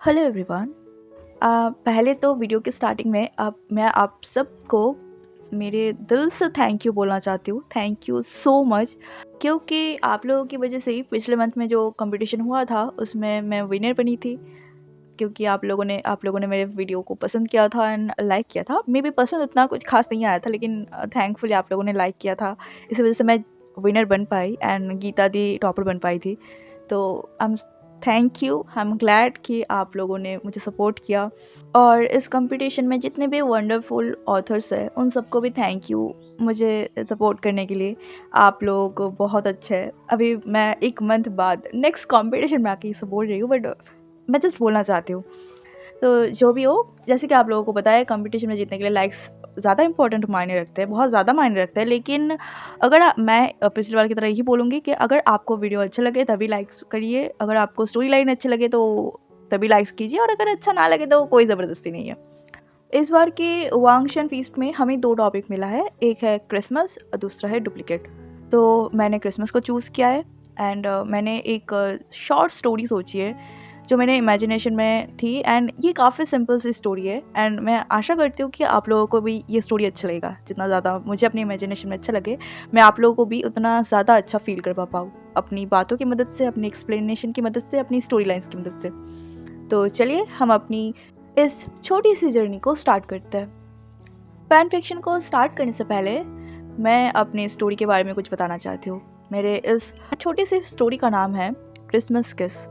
Hello everyone. पहले तो video के स्टार्टिंग में अब मैं आप सबको मेरे दिल से थैंक यू बोलना चाहती हूँ। थैंक यू सो मच, क्योंकि आप लोगों की वजह से ही पिछले मंथ में जो कंपटीशन हुआ था उसमें मैं विनर बनी थी। क्योंकि आप लोगों ने मेरे वीडियो को पसंद किया था एंड लाइक किया था। मे बी पसंद उतना कुछ खास नहीं आया था, लेकिन थैंकफुली आप लोगों ने लाइक किया था। इस वजह से मैं विनर बन पाई एंड गीता दी टॉपर बन पाई थी। तो I am thank you, I am glad कि आप लोगों ने मुझे सपोर्ट किया। और इस कंपटीशन में जितने भी वंडरफुल ऑथर्स हैं उन सबको भी थैंक यू मुझे सपोर्ट करने के लिए। आप लोग बहुत अच्छे हैं। अभी मैं एक मंथ बाद नेक्स्ट कंपटीशन में आके ये सब बोल रही हूँ, बट मैं जस्ट बोलना चाहती हूँ। तो जो भी हो, जैसे कि आप लोगों को पता है कंपटीशन में जीतने के लिए लाइक्स ज़्यादा इंपॉर्टेंट मायने रखते हैं, बहुत ज़्यादा मायने रखते हैं। लेकिन अगर मैं पिछली बार की तरह यही बोलूँगी कि अगर आपको वीडियो अच्छा लगे तभी लाइक्स करिए, अगर आपको स्टोरी लाइन अच्छी लगे तो तभी लाइक्स कीजिए, और अगर अच्छा ना लगे तो कोई ज़बरदस्ती नहीं है। इस बार के वांगशन फीस्ट में हमें 2 टॉपिक मिला है, एक है क्रिसमस और दूसरा है डुप्लीकेट। तो मैंने क्रिसमस को चूज़ किया है एंड मैंने एक शॉर्ट स्टोरी सोची है जो मेरे इमेजिनेशन में थी, एंड ये काफ़ी सिंपल सी स्टोरी है एंड मैं आशा करती हूँ कि आप लोगों को भी ये स्टोरी अच्छा लगेगा। जितना ज़्यादा मुझे अपनी इमेजिनेशन में अच्छा लगे, मैं आप लोगों को भी उतना ज़्यादा अच्छा फ़ील करवा पाऊँ, अपनी बातों की मदद से, अपनी एक्सप्लेनेशन की मदद से, अपनी स्टोरी लाइन्स की मदद से। तो चलिए हम अपनी इस छोटी सी जर्नी को स्टार्ट करते हैं। फैन फिक्शन को स्टार्ट करने से पहले मैं अपनी स्टोरी के बारे में कुछ बताना चाहती हूँ। मेरे इस छोटी सी स्टोरी का नाम है क्रिसमस किस।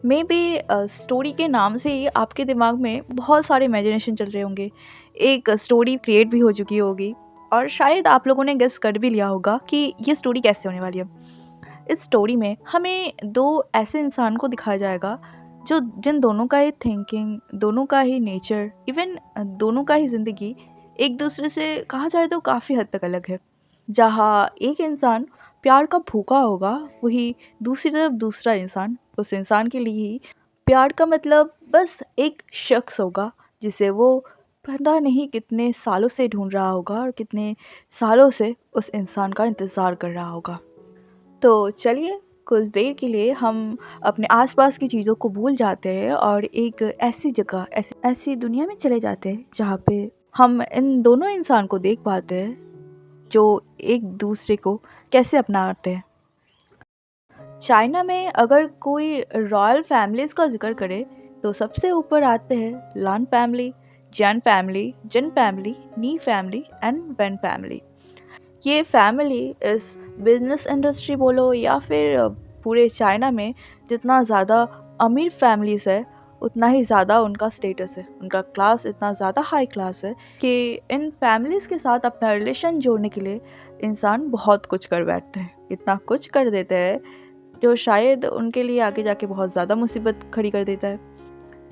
मे बी स्टोरी के नाम से ही आपके दिमाग में बहुत सारे इमेजिनेशन चल रहे होंगे, एक स्टोरी क्रिएट भी हो चुकी होगी, और शायद आप लोगों ने गेस कर भी लिया होगा कि ये स्टोरी कैसे होने वाली है। इस स्टोरी में हमें दो ऐसे इंसान को दिखाया जाएगा जो जिन दोनों का ही थिंकिंग, दोनों का ही नेचर, इवन दोनों का ही ज़िंदगी एक दूसरे से कहा जाए तो काफ़ी हद तक अलग है। जहाँ एक इंसान प्यार का भूखा होगा, वही दूसरी तरफ दूसरा इंसान उस इंसान के लिए ही प्यार का मतलब बस एक शख्स होगा जिसे वो पता नहीं कितने सालों से ढूंढ रहा होगा और कितने सालों से उस इंसान का इंतज़ार कर रहा होगा। तो चलिए कुछ देर के लिए हम अपने आसपास की चीज़ों को भूल जाते हैं और एक ऐसी जगह, ऐसी ऐसी दुनिया में चले जाते हैं जहाँ पे हम इन दोनों इंसान को देख पाते हैं जो एक दूसरे को कैसे अपनाते हैं। चाइना में अगर कोई रॉयल फैमिलीज़ का जिक्र करे तो सबसे ऊपर आते हैं Lan family, Jin family, Ni family and Wen family. ये फैमिली इस बिजनेस इंडस्ट्री बोलो या फिर पूरे चाइना में जितना ज़्यादा अमीर फैमिलीज़ है उतना ही ज़्यादा उनका स्टेटस है, उनका क्लास इतना ज़्यादा हाई क्लास है कि इन फैमिलीज़ के साथ अपना रिलेशन जोड़ने के लिए इंसान बहुत कुछ कर बैठते हैं, इतना कुछ कर देते हैं जो शायद उनके लिए आगे जाके बहुत ज़्यादा मुसीबत खड़ी कर देता है।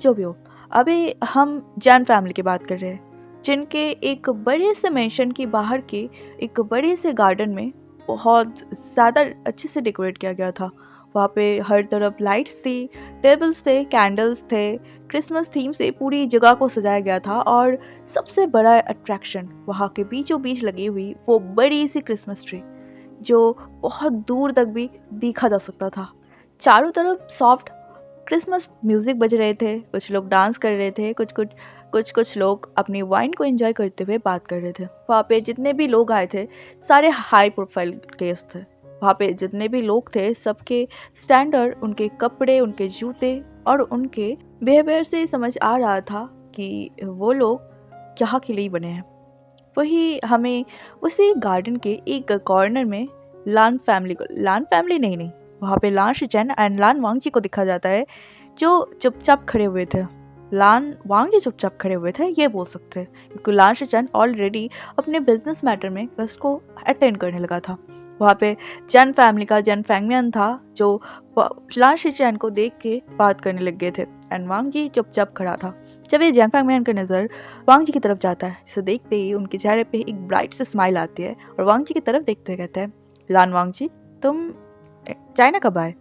जो भी हो, अभी हम जैन फैमिली की बात कर रहे हैं, जिनके एक बड़े से मेंशन की बाहर के एक बड़े से गार्डन में बहुत ज़्यादा अच्छे से डेकोरेट किया गया था। वहाँ पे हर तरफ लाइट्स थी, टेबल्स थे, कैंडल्स थे, क्रिसमस थीम से पूरी जगह को सजाया गया था, और सबसे बड़ा अट्रैक्शन वहाँ के बीचों बीच लगी हुई वो बड़ी सी क्रिसमस ट्री जो बहुत दूर तक भी देखा जा सकता था। चारों तरफ सॉफ्ट क्रिसमस म्यूज़िक बज रहे थे, कुछ लोग डांस कर रहे थे, कुछ लोग अपनी वाइन को एंजॉय करते हुए बात कर रहे थे। वहाँ पे जितने भी लोग आए थे सारे हाई प्रोफाइल गेस्ट थे। वहाँ पे जितने भी लोग थे सबके स्टैंडर्ड, उनके कपड़े, उनके जूते और उनके बिहेवियर से समझ आ रहा था कि वो लोग यहाँ के लिए ही बने हैं। वही हमें उसी गार्डन के एक कॉर्नर में लान फैमिली नहीं, वहाँ पे लान शिचेन एंड लान वांगजी को दिखा जाता है जो चुपचाप खड़े हुए थे। लान वांगजी चुपचाप खड़े हुए थे ये बोल सकते हैं, क्योंकि लान शिचेन ऑलरेडी अपने बिजनेस मैटर में गेस्ट को अटेंड करने लगा था। वहाँ पे जैन फैमिली का जैन फैंगमियन था जो लान शिचेन को देख के बात करने लग गए थे, एंड वांगजी चुपचाप खड़ा था। जब ये जैन फैंगमियन का नज़र वांग जी की तरफ जाता है, जिसे देखते ही उनके चेहरे पे एक ब्राइट सी स्माइल आती है और वांग जी की तरफ देखते कहते हैं, लान वांग जी, तुम चाइना कब आए?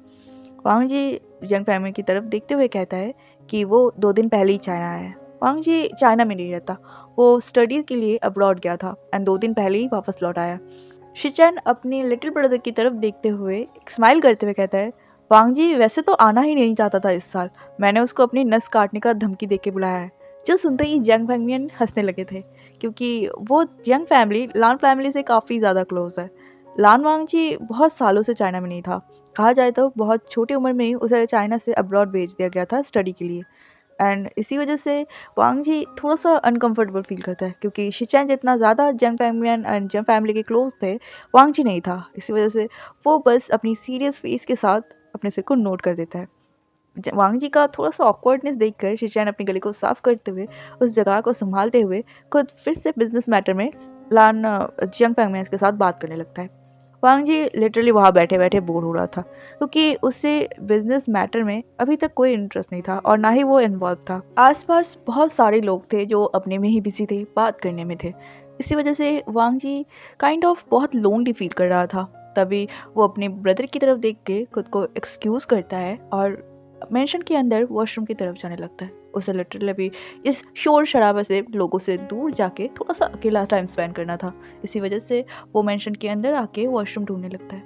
वांग जी यंग फैमिली की तरफ देखते हुए कहता है कि वो 2 दिन पहले ही चाइना आया है। वांग जी चाइना में नहीं रहता, वो स्टडी के लिए अब्रॉड गया था एंड 2 दिन पहले ही वापस लौट आया। शिचैन अपनी लिटिल ब्रदर की तरफ देखते हुए एक स्माइल करते हुए कहता है, वांग जी वैसे तो आना ही नहीं चाहता था इस साल। मैंने उसको अपनी नस काटने का धमकी देके बुलाया है। जो सुनते ही जंग फैंगमियन हंसने लगे थे, क्योंकि वो यंग फैमिली लान फैमिली से काफ़ी ज़्यादा क्लोज है। लान वांग जी बहुत सालों से चाइना में नहीं था। कहा जाए तो बहुत छोटी उम्र में ही उसे चाइना से अब्रॉड भेज दिया गया था स्टडी के लिए। एंड इसी वजह से वांग जी थोड़ा-सा अनकंफर्टेबल फ़ील करता है, क्योंकि शिचैन जितना ज़्यादा जंग फैंगमियन एंड जंग फैमिली के क्लोज़ थे, वांग जी नहीं था। इसी वजह से वो बस अपनी सीरियस फ़ेस के साथ अपने सिर को नोट कर देता है। वांग जी का थोड़ा-सा ऑकवर्डनेस देखकर शिचैन अपने गले को साफ करते हुए, उस जगह को सँभालते हुए खुद फिर से बिज़नेस मैटर में जंग फैंगमियन के साथ बात करने लगता है। वांग जी लिटरली वहाँ बैठे-बैठे बोर हो रहा था, क्योंकि उसे बिज़नेस मैटर में अभी तक कोई इंटरेस्ट नहीं था और ना ही वो इन्वॉल्व था। आस-पास बहुत सारे लोग थे जो अपने में ही बिज़ी थे, बात करने में थे। इसी वजह से वांग जी काइंड ऑफ बहुत लोनली फ़ील कर रहा था। तभी वो अपने ब्रदर की तरफ देख के खुद को एक्सक्यूज़ करता है और मेंशन के अंदर वॉशरूम की तरफ जाने लगता है। उसे लिटरली अभी इस शोर-शराबा से, लोगों से दूर जाके थोड़ा-सा अकेला टाइम स्पेंड करना था। इसी वजह से वो मेंशन के अंदर आके वॉशरूम ढूँढने लगता है।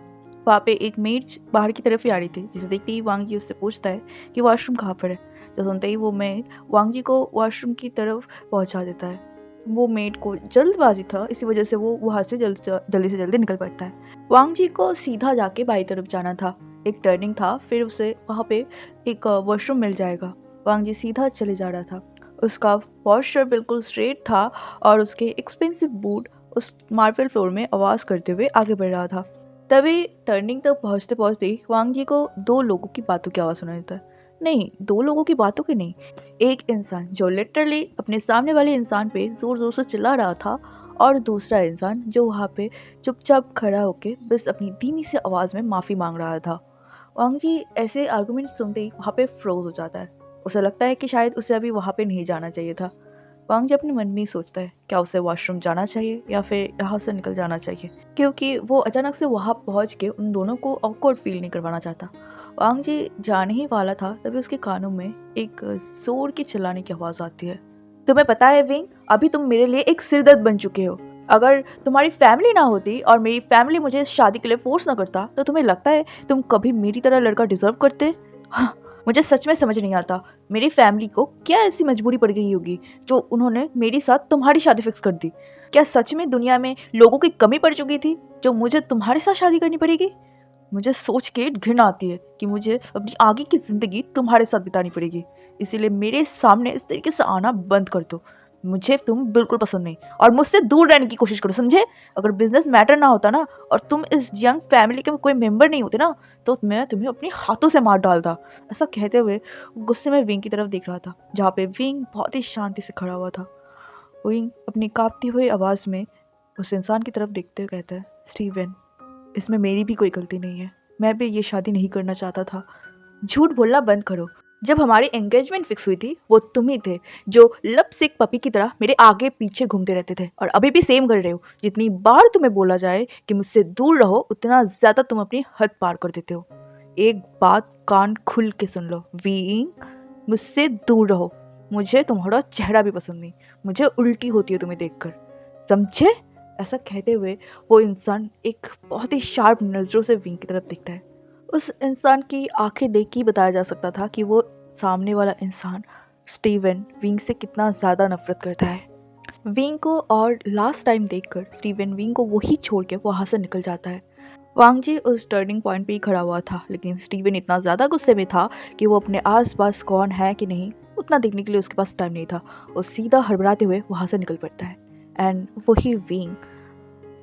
वहाँ पे एक मेड बाहर की तरफ ही आ रही थी, जिसे देखते ही वांग जी उससे पूछता है कि वॉशरूम कहाँ पर है? तो सुनते ही वो मेड वांग जी को वॉशरूम की तरफ पहुँचा देता है। वो मेड को जल्दबाज़ी था, इसी वजह से वो वहाँ से जल्दी से जल्दी निकल पड़ता है। वांग जी को सीधा जाके बाईं तरफ जाना था। एक टर्निंग था, फिर उसे वहाँ पे एक वॉशरूम मिल जाएगा। वांग जी सीधा चले जा रहा था। उसका पॉस्चर बिल्कुल स्ट्रेट था और उसके एक्सपेंसिव बूट उस मार्बल फ्लोर में आवाज़ करते हुए आगे बढ़ रहा था। तभी टर्निंग तक पहुँचते-पहुँचते ही वांग जी को 2 लोगों की बातों की आवाज़ सुनाई देता है। नहीं, 2 लोगों की बातों की नहीं, एक इंसान जो लिटरली अपने सामने वाले इंसान पे ज़ोर-ज़ोर से चिल्ला रहा था और दूसरा इंसान जो वहाँ पे चुपचाप खड़ा होके बस अपनी धीमी सी आवाज़ में माफ़ी माँग रहा था। वांग जी ऐसे आर्गुमेंट सुनते ही वहाँ पे फ्रोज हो जाता है। उसे लगता है कि शायद उसे अभी वहाँ पे नहीं जाना चाहिए था। वांग जी अपने मन में ही सोचता है, क्या उसे वॉशरूम जाना चाहिए या फिर यहाँ से निकल जाना चाहिए, क्योंकि वो अचानक से वहाँ पहुँच के उन दोनों को ऑकवर्ड फील नहीं करवाना चाहता। वांग जी जाने ही वाला था, तभी उसके कानों में एक जोर की चिल्लाने की आवाज़ आती है। तुम्हें पता है विंग, अभी तुम मेरे लिए एक सिरदर्द बन चुके हो। अगर तुम्हारी फैमिली ना होती और मेरी फैमिली मुझे इस शादी के लिए फोर्स ना करता, तो तुम्हें लगता है तुम कभी मेरी तरह लड़का डिजर्व करते? हाँ, मुझे सच में समझ नहीं आता, मेरी फैमिली को क्या ऐसी मजबूरी पड़ गई होगी जो उन्होंने मेरे साथ तुम्हारी शादी फिक्स कर दी। क्या सच में दुनिया में लोगों की कमी पड़ चुकी थी जो मुझे तुम्हारे साथ शादी करनी पड़ेगी? मुझे सोच के घृणा आती है कि मुझे अपनी आगे की ज़िंदगी तुम्हारे साथ बितानी पड़ेगी। इसीलिए मेरे सामने इस तरीके से आना बंद कर दो। मुझे तुम बिल्कुल पसंद नहीं और मुझसे दूर रहने की कोशिश करो, समझे? अगर बिज़नेस मैटर ना होता ना और तुम इस यंग फैमिली के कोई मेंबर नहीं होते ना, तो मैं तुम्हें अपने हाथों से मार डालता। ऐसा कहते हुए गुस्से में विंग की तरफ देख रहा था, जहाँ पे विंग बहुत ही शांति से खड़ा हुआ था। विंग अपनी काँपती हुई आवाज़ में उस इंसान की तरफ देखते हुए कहता है, स्टीवन, इसमें मेरी भी कोई गलती नहीं है। मैं भी ये शादी नहीं करना चाहता था। झूठ बोलना बंद करो। जब हमारी एंगेजमेंट फिक्स हुई थी, वो तुम ही थे जो लपसिक पपी की तरह मेरे आगे पीछे घूमते रहते थे और अभी भी सेम कर रहे हो। जितनी बार तुम्हें बोला जाए कि मुझसे दूर रहो, उतना ज़्यादा तुम अपनी हद पार कर देते हो। एक बात कान खुल के सुन लो, वीइंग, मुझसे दूर रहो। मुझे तुम्हारा चेहरा भी पसंद नहीं। मुझे उल्टी होती है तुम्हें देखकर। समझे? ऐसा कहते हुए वो इंसान एक बहुत ही शार्प नज़रों से विंग की तरफ देखता है। उस इंसान की आंखें देख के ही बताया जा सकता था कि वो सामने वाला इंसान स्टीवन विंग से कितना ज़्यादा नफरत करता है। विंग को और लास्ट टाइम देखकर स्टीवन विंग को वही छोड़ के वहाँ से निकल जाता है। वांग जी उस टर्निंग पॉइंट पे ही खड़ा हुआ था, लेकिन स्टीवन इतना ज़्यादा गुस्से में था कि वो अपने आसपास कौन है कि नहीं उतना देखने के लिए उसके पास टाइम नहीं था। वो सीधा हड़बड़ाते हुए वहाँ से निकल पड़ता है। एंड वही विंग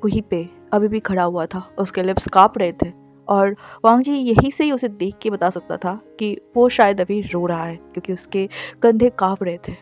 वहीं पे अभी भी खड़ा हुआ था, उसके लिप्स काँप रहे थे और वांग जी यहीं से ही उसे देख के बता सकता था कि वो शायद अभी रो रहा है, क्योंकि उसके कंधे काँप रहे थे।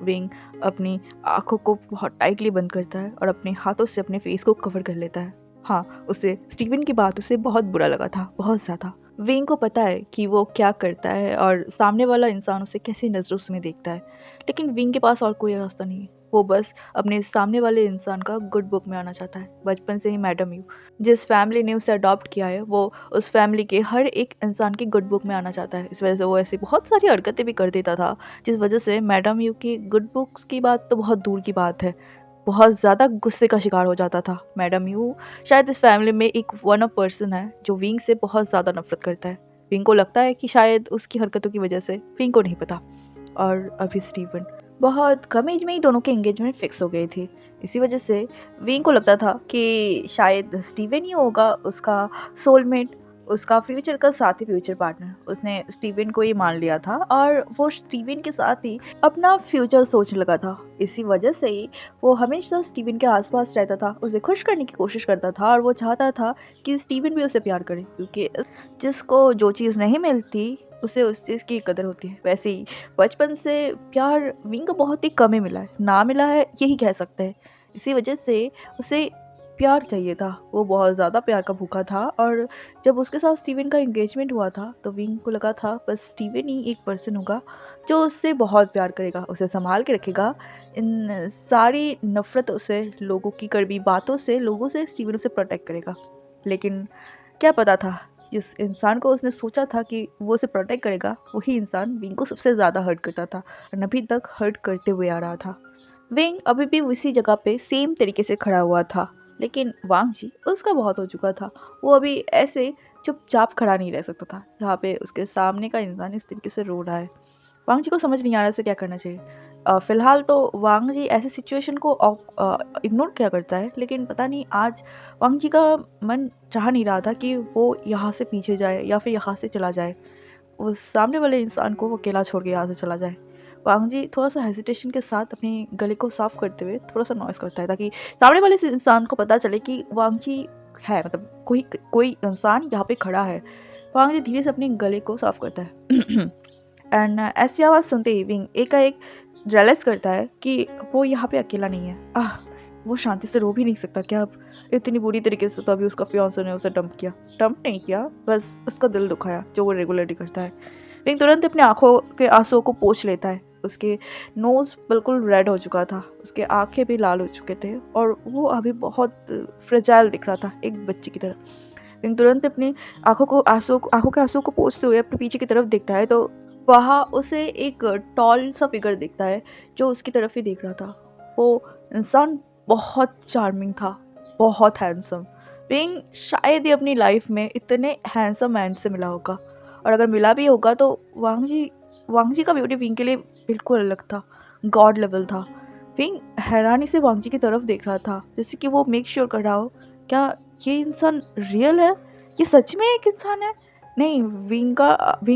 विंग अपनी आँखों को बहुत टाइटली बंद करता है और अपने हाथों से अपने फेस को कवर कर लेता है। हाँ, उसे स्टीवन की बात उसे बहुत बुरा लगा था, बहुत ज़्यादा। विंग को पता है कि वो क्या करता है और सामने वाला इंसान उसे कैसी नज़रों से देखता है, लेकिन विंग के पास और कोई रास्ता नहीं है। वो बस अपने सामने वाले इंसान का गुड बुक में आना चाहता है। बचपन से ही मैडम यू, जिस फैमिली ने उसे अडॉप्ट किया है, वो उस फैमिली के हर एक इंसान की गुड बुक में आना चाहता है। इस वजह से वो ऐसी बहुत सारी हरकतें भी कर देता था, जिस वजह से मैडम यू की गुड बुक्स की बात तो बहुत दूर की बात है, बहुत ज़्यादा गुस्से का शिकार हो जाता था। मैडम यू शायद इस फैमिली में एक वन ऑफ पर्सन है जो विंग से बहुत ज़्यादा नफरत करता है। विंग को लगता है कि शायद उसकी हरकतों की वजह से, विंग को नहीं पता। और अभी स्टीवन, बहुत कम एज में ही दोनों की एंगेजमेंट फिक्स हो गई थी। इसी वजह से विंग को लगता था कि शायद स्टीवन ही होगा उसका सोलमेट, उसका फ्यूचर का साथी, फ्यूचर पार्टनर। उसने स्टीवन को ही मान लिया था और वो स्टीवन के साथ ही अपना फ्यूचर सोचने लगा था। इसी वजह से ही वो हमेशा स्टीवन के आसपास रहता था, उसे खुश करने की कोशिश करता था और वो चाहता था कि स्टीवन भी उसे प्यार करे, क्योंकि जिसको जो चीज़ नहीं मिलती उसे उस चीज़ की कदर होती है। वैसे ही बचपन से प्यार विंग को बहुत ही कम ही मिला है, ना मिला है यही कह सकते हैं। इसी वजह से उसे प्यार चाहिए था, वो बहुत ज़्यादा प्यार का भूखा था। और जब उसके साथ स्टीवन का एंगेजमेंट हुआ था तो विंग को लगा था बस स्टीवन ही एक पर्सन होगा जो उससे बहुत प्यार करेगा, उसे संभाल के रखेगा, इन सारी नफ़रतों से, लोगों की कड़वी बातों से, लोगों से स्टीवन उसे प्रोटेक्ट करेगा। लेकिन क्या पता था, जिस इंसान को उसने सोचा था कि वो उसे प्रोटेक्ट करेगा, वही इंसान विंग को सबसे ज़्यादा हर्ट करता था और अभी तक हर्ट करते हुए आ रहा था। विंग अभी भी उसी जगह पे सेम तरीके से खड़ा हुआ था, लेकिन वांग जी उसका बहुत हो चुका था। वो अभी ऐसे चुपचाप खड़ा नहीं रह सकता था जहाँ पे उसके सामने का इंसान इस तरीके से रो रहा है। वांग जी को समझ नहीं आ रहा उसे क्या करना चाहिए। फ़िलहाल तो वांग जी ऐसी सिचुएशन को इग्नोर किया करता है, लेकिन पता नहीं आज वांग जी का मन चाह नहीं रहा था कि वो यहाँ से पीछे जाए या फिर यहाँ से चला जाए। उस सामने वाले इंसान को वो अकेला छोड़ के यहाँ से चला जाए। वांग जी थोड़ा-सा हेजिटेशन के साथ अपने गले को साफ़ करते हुए थोड़ा-सा नॉइज़ करता है, ताकि सामने वाले से इंसान को पता चले कि वांग जी है, मतलब कोई कोई इंसान यहाँ पे खड़ा है। वांग जी धीरे से अपने गले को साफ़ करता है। एंड ऐसी आवाज़ सुनते ही विंग एकाएक रियलाइज़ करता है कि वो यहाँ पे अकेला नहीं है। वो शांति से रो भी नहीं सकता क्या अब? इतनी बुरी तरीके से तो अभी उसका फियांसे ने उसे डंप किया। डंप नहीं किया, बस उसका दिल दुखाया, जो वो रेगुलरली करता है। विंग तुरंत अपनी आँखों के आँसुओं को पोंछ लेता है। उसके नोज़ बिल्कुल रेड हो चुका था, उसके आँखें भी लाल हो चुके थे और वो अभी बहुत फ्रेजाइल दिख रहा था, एक बच्चे की तरह। विंग तुरंत अपनी आँखों के आँसुओं को पोंछते हुए अपने पीछे की तरफ देखता है तो वहाँ उसे एक टॉल सा फिगर दिखता है जो उसकी तरफ ही देख रहा था। वो इंसान बहुत चार्मिंग था, बहुत हैंडसम। विंग शायद ही अपनी लाइफ में इतने हैंडसम मैन से मिला होगा, और अगर मिला भी होगा तो वांग जी का ब्यूटी विंग के लिए बिल्कुल अलग था, गॉड लेवल था। विंग हैरानी से वांग जी की तरफ देख रहा था, जैसे कि वो मेक श्योर कर रहा हो, क्या ये इंसान रियल है? ये सच में एक इंसान है? नहीं, विंग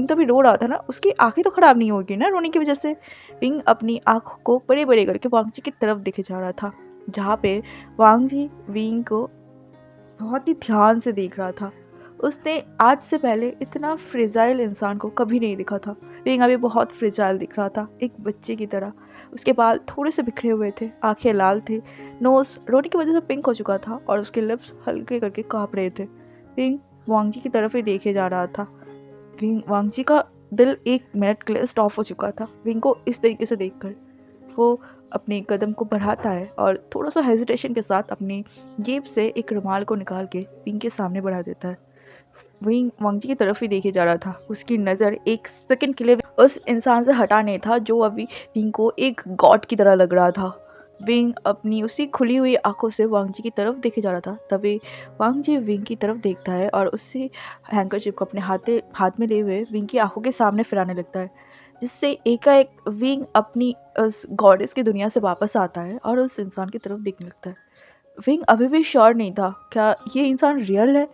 तो अभी रो रहा था ना, उसकी आँखें तो खराब नहीं होगी ना रोने की वज़ह से। विंग अपनी आँखों को बड़े-बड़े करके वांग जी की तरफ देखे जा रहा था, जहाँ पे वांग जी विंग को बहुत ही ध्यान से देख रहा था। उसने आज से पहले इतना फ्रेजाइल इंसान को कभी नहीं देखा था। विंग अभी बहुत फ्रेजाइल दिख रहा था, एक बच्चे की तरह। उसके बाल थोड़े से बिखरे हुए थे, आँखें लाल थे, नोज़ रोने की वज़ह से पिंक हो चुका था और उसके लिप्स हल्के करके काँप रहे थे। विंग वांग जी की तरफ ही देखे जा रहा था। वांग जी का दिल 1 मिनट के लिए स्टॉप हो चुका था, विंग को इस तरीके से देखकर। वो अपने कदम को बढ़ाता है और थोड़ा-सा हेजिटेशन के साथ अपनी जेब से एक रुमाल को निकाल के विंग के सामने बढ़ा देता है। विंग वांग जी की तरफ ही देखे जा रहा था। उसकी नज़र 1 सेकंड के लिए उस इंसान से हटा नहीं था जो अभी विंग को एक गॉड की तरह लग रहा था। विंग अपनी उसी खुली हुई आँखों से वांग जी की तरफ देखे जा रहा था। तभी वांग जी विंग की तरफ देखता है और उससे हैंकरचीफ को अपने हाथ में लिए हुए विंग की आँखों के सामने फिराने लगता है, जिससे एकाएक विंग अपनी उस गॉडेस की दुनिया से वापस आता है और उस इंसान की तरफ देखने लगता है। विंग अभी भी श्योर नहीं था, क्या ये इंसान रियल है?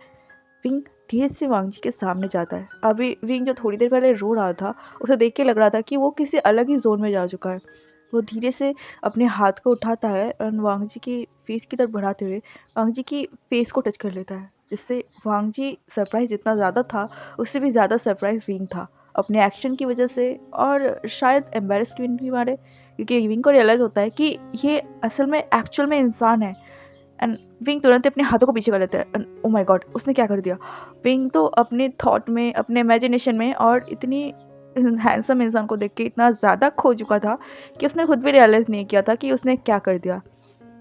विंग धीरे से वांग जी के सामने जाता है। अभी विंग जो थोड़ी देर पहले रो रहा था, उसे देख के लग रहा था कि वो किसी अलग ही ज़ोन में जा चुका है। वो धीरे से अपने हाथ को उठाता है और वांग जी की फेस की तरफ बढ़ाते हुए वांग जी की फेस को टच कर लेता है, जिससे वांग जी सरप्राइज़ जितना ज़्यादा था, उससे भी ज़्यादा सरप्राइज़ विंग था, अपने एक्शन की वजह से और शायद एम्बैरेस की भी मारे, क्योंकि विंग को रियलाइज़ होता है कि ये असल में एक्चुअल में इंसान है। एंड विंग तुरंत अपने हाथों को पीछे कर लेता है एंड ओह माय गॉड, उसने क्या कर दिया? विंग तो अपने थॉट में, अपने इमेजिनेशन में और इतनी हैंडसम इंसान को देख के इतना ज़्यादा खो चुका था कि उसने खुद भी रियलाइज़ नहीं किया था कि उसने क्या कर दिया।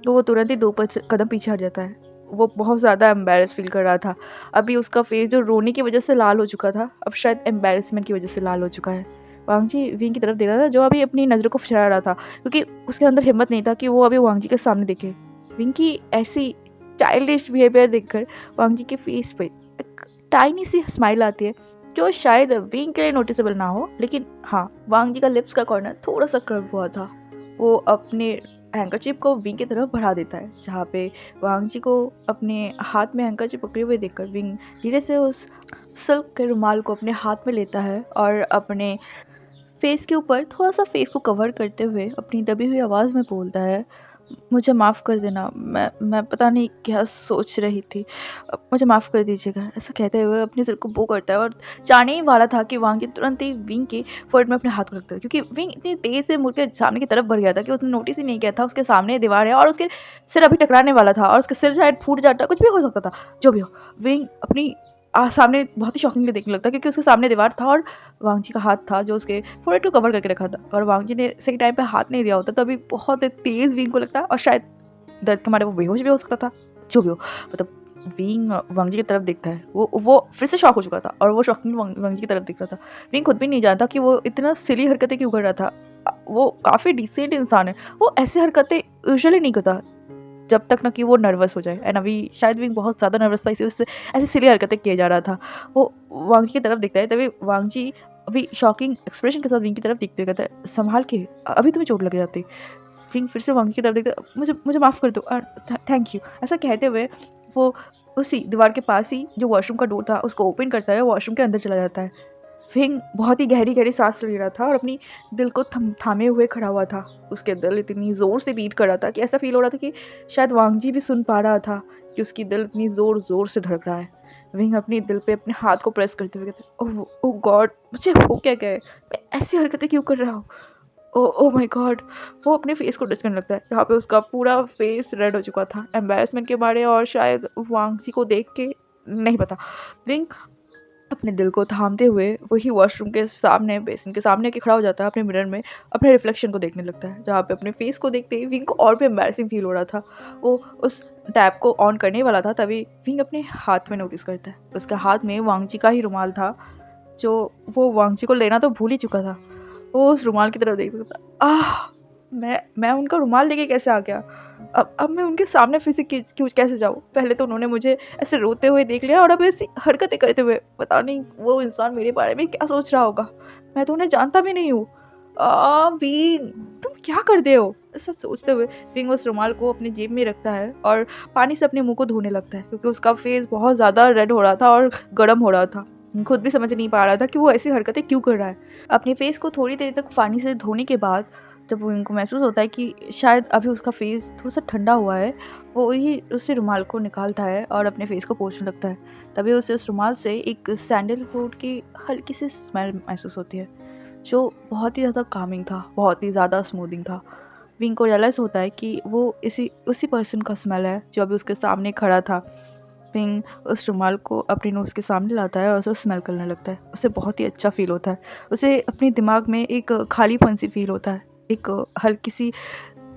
तो वो तुरंत ही 2 कदम पीछे हट जाता है। वो बहुत ज़्यादा एम्बैरेस फ़ील कर रहा था। अभी उसका फेस जो रोने की वज़ह से लाल हो चुका था, अब शायद एम्बैरेसमेंट की वज़ह से लाल हो चुका है। वांग जी विंग की तरफ देख रहा था, जो अभी अपनी नज़रों को फिरा रहा था, क्योंकि उसके अंदर हिम्मत नहीं था कि वो अभी वांग जी के सामने देखे। विंग की ऐसी चाइल्डिश बिहेवियर देखकर वांग जी के फेस पे एक टाइनी सी स्माइल आती है, जो शायद विंग के लिए नोटिसेबल ना हो, लेकिन हाँ, वांग जी का लिप्स का कॉर्नर थोड़ा सा कर्व हुआ था। वो अपने हैंकरचिप को विंग की तरफ बढ़ा देता है, जहाँ पे वांग जी को अपने हाथ में हैंकरचिप पकड़े हुए देखकर विंग धीरे से उस सिल्क के रुमाल को अपने हाथ में लेता है और अपने फेस के ऊपर थोड़ा-सा फेस को कवर करते हुए अपनी दबी हुई आवाज़ में बोलता है, मुझे माफ़ कर देना, मैं पता नहीं क्या सोच रही थी। मुझे माफ़ कर दीजिएगा। ऐसा कहते हुए अपने सिर को बो करता है और जाने ही वाला था कि वांग जी तुरंत ही विंग के फोrehead में अपने हाथ को रखता है, क्योंकि विंग इतनी तेज़ से मुड़ के सामने की तरफ बढ़ गया था कि उसने नोटिस ही नहीं किया था उसके सामने दीवार है और उसके सिर अभी टकराने वाला था और उसका सिर शायद फूट जाता, कुछ भी हो सकता था। जो भी हो, विंग अपनी सामने बहुत ही शॉकिंगली देखने लगता है, क्योंकि उसके सामने दीवार था और वांग जी का हाथ था जो उसके फोrehead को कवर करके रखा था, और वांग जी ने सही टाइम पे हाथ नहीं दिया होता तो अभी बहुत तेज़ विंग को लगता है और शायद दर्द के मारे वो बेहोश भी हो सकता था। जो भी हो, मतलब विंग वांग जी की तरफ देखता है। वो फिर से शॉक हो चुका था और वो शॉकिंग वांग जी की तरफ देख रहा था। विंग खुद भी नहीं जानता कि वो इतना सिली हरकतें क्यों कर रहा था। वो काफ़ी डिसेंट इंसान है। वो ऐसी हरकतें यूजुअली नहीं करता जब तक ना कि वो नर्वस हो जाए, एंड अभी शायद विंग बहुत ज़्यादा नर्वस था, इसी वजह से ऐसी सिली हरकतें किए जा रहा था। वो वांग जी की तरफ देखता है, तभी वांग जी अभी शॉकिंग एक्सप्रेशन के साथ विंग की तरफ देखते हुए कहता है, संभाल के, अभी तुम्हें चोट लग जाती। विंग फिर से वांग की तरफ देखता है, मुझे मुझे माफ़ कर दो, थैंक यू। ऐसा कहते हुए वो उसी दीवार के पास ही जो वॉशरूम का डोर था उसको ओपन करता है, वॉशरूम के अंदर चला जाता है। विंग बहुत ही गहरी-गहरी साँस ले रहा था और अपनी दिल को थामे हुए खड़ा हुआ था। उसके दिल इतनी ज़ोर से बीट कर रहा था कि ऐसा फ़ील हो रहा था कि शायद वांग जी भी सुन पा रहा था कि उसकी दिल इतनी ज़ोर-ज़ोर से धड़क रहा है। विंग अपने दिल पे अपने हाथ को प्रेस करते हुए कहता है, ओह ओह गॉड! मुझे हो क्या गया है? मैं ऐसी हरकतें क्यों कर रहा हूँ? Oh my God! वो अपने फेस को टच करने लगता है, जहाँ पे उसका पूरा फेस रेड हो चुका था एम्बैरेसमेंट के मारे और शायद वांग जी को देख के, नहीं पता। विंग अपने दिल को थामते हुए वही वॉशरूम के सामने, बेसिन के सामने आके खड़ा हो जाता है, अपने मिरर में अपने रिफ्लेक्शन को देखने लगता है, जहाँ पे अपने फेस को देखते ही विंग को और भी एम्बैरेसिंग फील हो रहा था। वो उस टैब को ऑन करने वाला था, तभी विंग अपने हाथ में नोटिस करता है। उसके हाथ में वांग जी का ही रुमाल था, जो वो वांग जी को लेना तो भूल ही चुका था। वो उस रुमाल की तरफ देखता था। मैं उनका रुमाल लेके कैसे आ गया? अब मैं उनके सामने फिर से क्यों कैसे जाऊँ? पहले तो उन्होंने मुझे ऐसे रोते हुए देख लिया और अब ऐसी हरकतें करते हुए, पता नहीं वो इंसान मेरे बारे में क्या सोच रहा होगा? मैं तो उन्हें जानता भी नहीं हूँ। विंग, तुम क्या कर रहे हो? ऐसा सोचते हुए विंग उस रुमाल को अपनी जेब में रखता है और पानी से अपने मुँह को धोने लगता है, क्योंकि उसका फेस बहुत ज़्यादा रेड हो रहा था और गर्म हो रहा था। खुद भी समझ नहीं पा रहा था कि वो ऐसी हरकतें क्यों कर रहा है। अपने फेस को थोड़ी देर तक पानी से धोने के बाद जब वो इनको महसूस होता है कि शायद अभी उसका फेस थोड़ा-सा ठंडा हुआ है, वो वही उसी रुमाल को निकालता है और अपने फेस को पोंछने लगता है। तभी उसे उस रुमाल से एक सैंडलवुड की हल्की-सी स्मेल महसूस होती है, जो बहुत ही ज़्यादा कामिंग था, बहुत ही ज़्यादा स्मूथिंग था। विंग को रियलाइज़ होता है कि वो उसी पर्सन का स्मेल है, जो अभी उसके सामने खड़ा था। विंग उस रुमाल को अपनी नोज़ के सामने लाता है और उसे स्मेल करने लगता है। उसे बहुत ही अच्छा फ़ील होता है। उसे अपने दिमाग में एक खालीपन-सी फ़ील होता है। एक हल्की-सी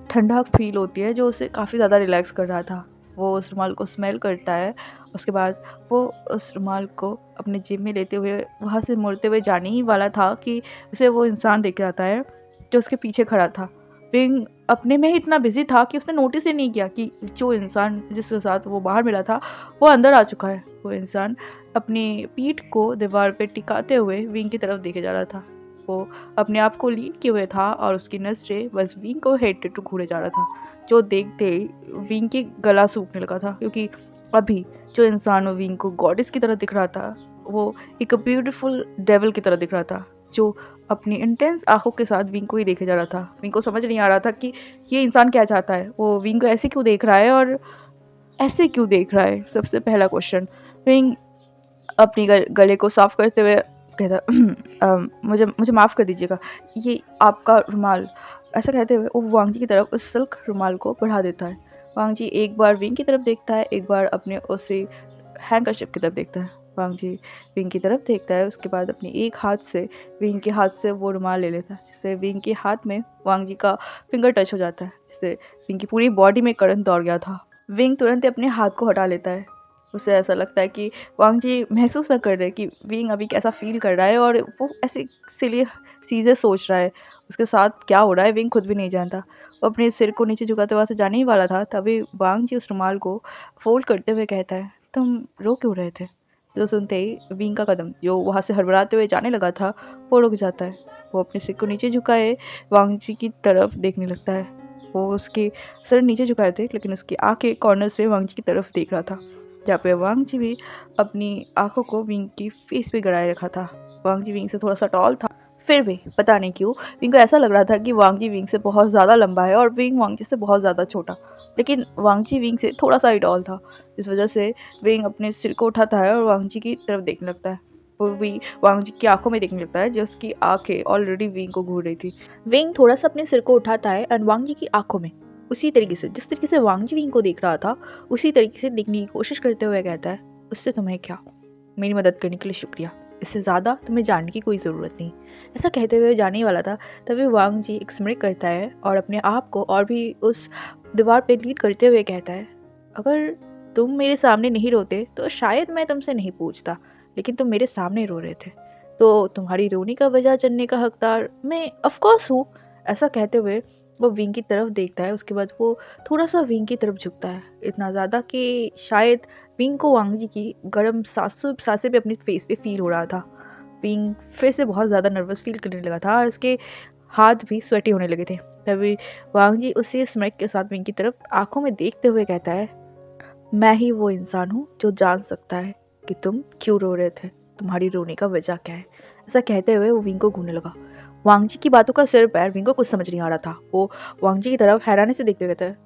ठंडक फ़ील होती है, जो उसे काफ़ी ज़्यादा रिलैक्स कर रहा था। वो उस रुमाल को स्मेल करता है, उसके बाद वो उस रुमाल को अपने जेब में लेते हुए वहाँ से मुड़ते हुए जाने ही वाला था कि उसे वो इंसान दिख जाता है, जो उसके पीछे खड़ा था। विंग अपने में ही इतना बिज़ी था कि उसने नोटिस ही नहीं किया कि जो इंसान जिसके साथ वो बाहर मिला था, वो अंदर आ चुका है। वो इंसान अपनी पीठ को दीवार पे टिकाते हुए विंग की तरफ देखे जा रहा था। वो अपने आप को लीन किए हुए था और उसकी नज़रें बस विंग को हेड टू घूरे जा रहा था, जो देखते ही विंग के गला सूखने लगा था, क्योंकि अभी जो इंसान वो विंग को गॉडेस की तरह दिख रहा था, वो एक ब्यूटीफुल डेविल की तरह दिख रहा था, जो अपनी इंटेंस आँखों के साथ विंग को ही देखे जा रहा था। विंग को समझ नहीं आ रहा था कि ये इंसान क्या चाहता है? वो विंग को ऐसे क्यों देख रहा है और ऐसे क्यों देख रहा है? सबसे पहला क्वेश्चन। विंग अपनी गले को साफ करते हुए कहता मुझे मुझे माफ़ कर दीजिएगा, ये आपका रुमाल। ऐसा कहते हुए वो वांग जी की तरफ उस सिल्क रुमाल को बढ़ा देता है। वांग जी एक बार विंग की तरफ देखता है, एक बार अपने उसी हैंकरचिप की तरफ देखता है। वांग जी विंग की तरफ देखता है, उसके बाद अपने एक हाथ से विंग के हाथ से वो रुमाल ले लेता है, जिससे विंग के हाथ में वांग जी का फिंगर टच हो जाता है, जिससे विंग की पूरी बॉडी में करंट दौड़ गया था। विंग तुरंत ही अपने हाथ को हटा लेता है। उसे ऐसा लगता है कि वांग जी महसूस ना कर रहे कि विंग अभी कैसा फ़ील कर रहा है और वो ऐसी सिली चीज़ें सोच रहा है। उसके साथ क्या हो रहा है विंग खुद भी नहीं जानता। वो अपने सिर को नीचे झुकाते वहाँ से जाने ही वाला था, तभी वांग जी उस रुमाल को फ़ोल्ड करते हुए कहता है, तुम रो क्यों रहे थे? जो सुनते ही विंग का कदम जो वहाँ से हड़बड़ाते हुए जाने लगा था वो रुक जाता है। वो अपने सिर को नीचे झुकाए वांग जी की तरफ देखने लगता है। वो उसके सर नीचे झुकाए थे लेकिन उसकी आंखें कॉर्नर से वांग जी की तरफ देख रहा था, जहाँ पे वांग जी भी अपनी आंखों को विंग की फेस पे गड़ाए रखा था। वांग जी विंग से थोड़ा सा टॉल था, फिर भी पता नहीं क्यों विंग को ऐसा लग रहा था कि वांग जी विंग से बहुत ज़्यादा लंबा है और विंग वांग जी से बहुत ज़्यादा छोटा। लेकिन वांग जी विंग से थोड़ा सा ही टॉल था, इस वजह से विंग अपने सिर को उठाता है और वांग जी की तरफ देखने लगता है। वो भी वांग जी की आंखों में देखने लगता है, जिसकी आंखें ऑलरेडी विंग को घूर रही थी। विंग थोड़ा सा अपने सिर को उठाता है एंड वांग जी की आंखों में उसी तरीके से जिस तरीके से वांग जी विंग को देख रहा था उसी तरीके से देखने की कोशिश करते हुए कहता है, उससे तुम्हें क्या, मेरी मदद करने के लिए शुक्रिया, इससे ज़्यादा तुम्हें जानने की कोई ज़रूरत नहीं। ऐसा कहते हुए जाने ही वाला था तभी वांग जी एक स्मृति करता है और अपने आप को और भी उस दीवार पे लीड करते हुए कहता है, अगर तुम मेरे सामने नहीं रोते तो शायद मैं तुमसे नहीं पूछता, लेकिन तुम मेरे सामने रो रहे थे तो तुम्हारी रोने का वजह जानने का हकदार मैं ऑफ कोर्स हूँ। ऐसा कहते हुए वो विंग की तरफ देखता है, उसके बाद वो थोड़ा सा विंग की तरफ झुकता है, इतना ज़्यादा कि शायद विंग को वांग जी की गर्म सांसें भी अपनी फेस पे फील हो रहा था। विंग फिर से बहुत ज़्यादा नर्वस फील करने लगा था और उसके हाथ भी स्वेटी होने लगे थे। तभी वांग जी उसी स्मृति के साथ विंग की तरफ आंखों में देखते हुए कहता है, मैं ही वो इंसान हूँ जो जान सकता है कि तुम क्यों रो रहे थे, तुम्हारी रोने का वजह क्या है। ऐसा कहते हुए वो विंग को घूरने लगा। वांग जी की बातों का सिर पैर विंग को कुछ समझ नहीं आ रहा था। वो वांग जी की तरफ हैरानी से देखते हुए कहता है,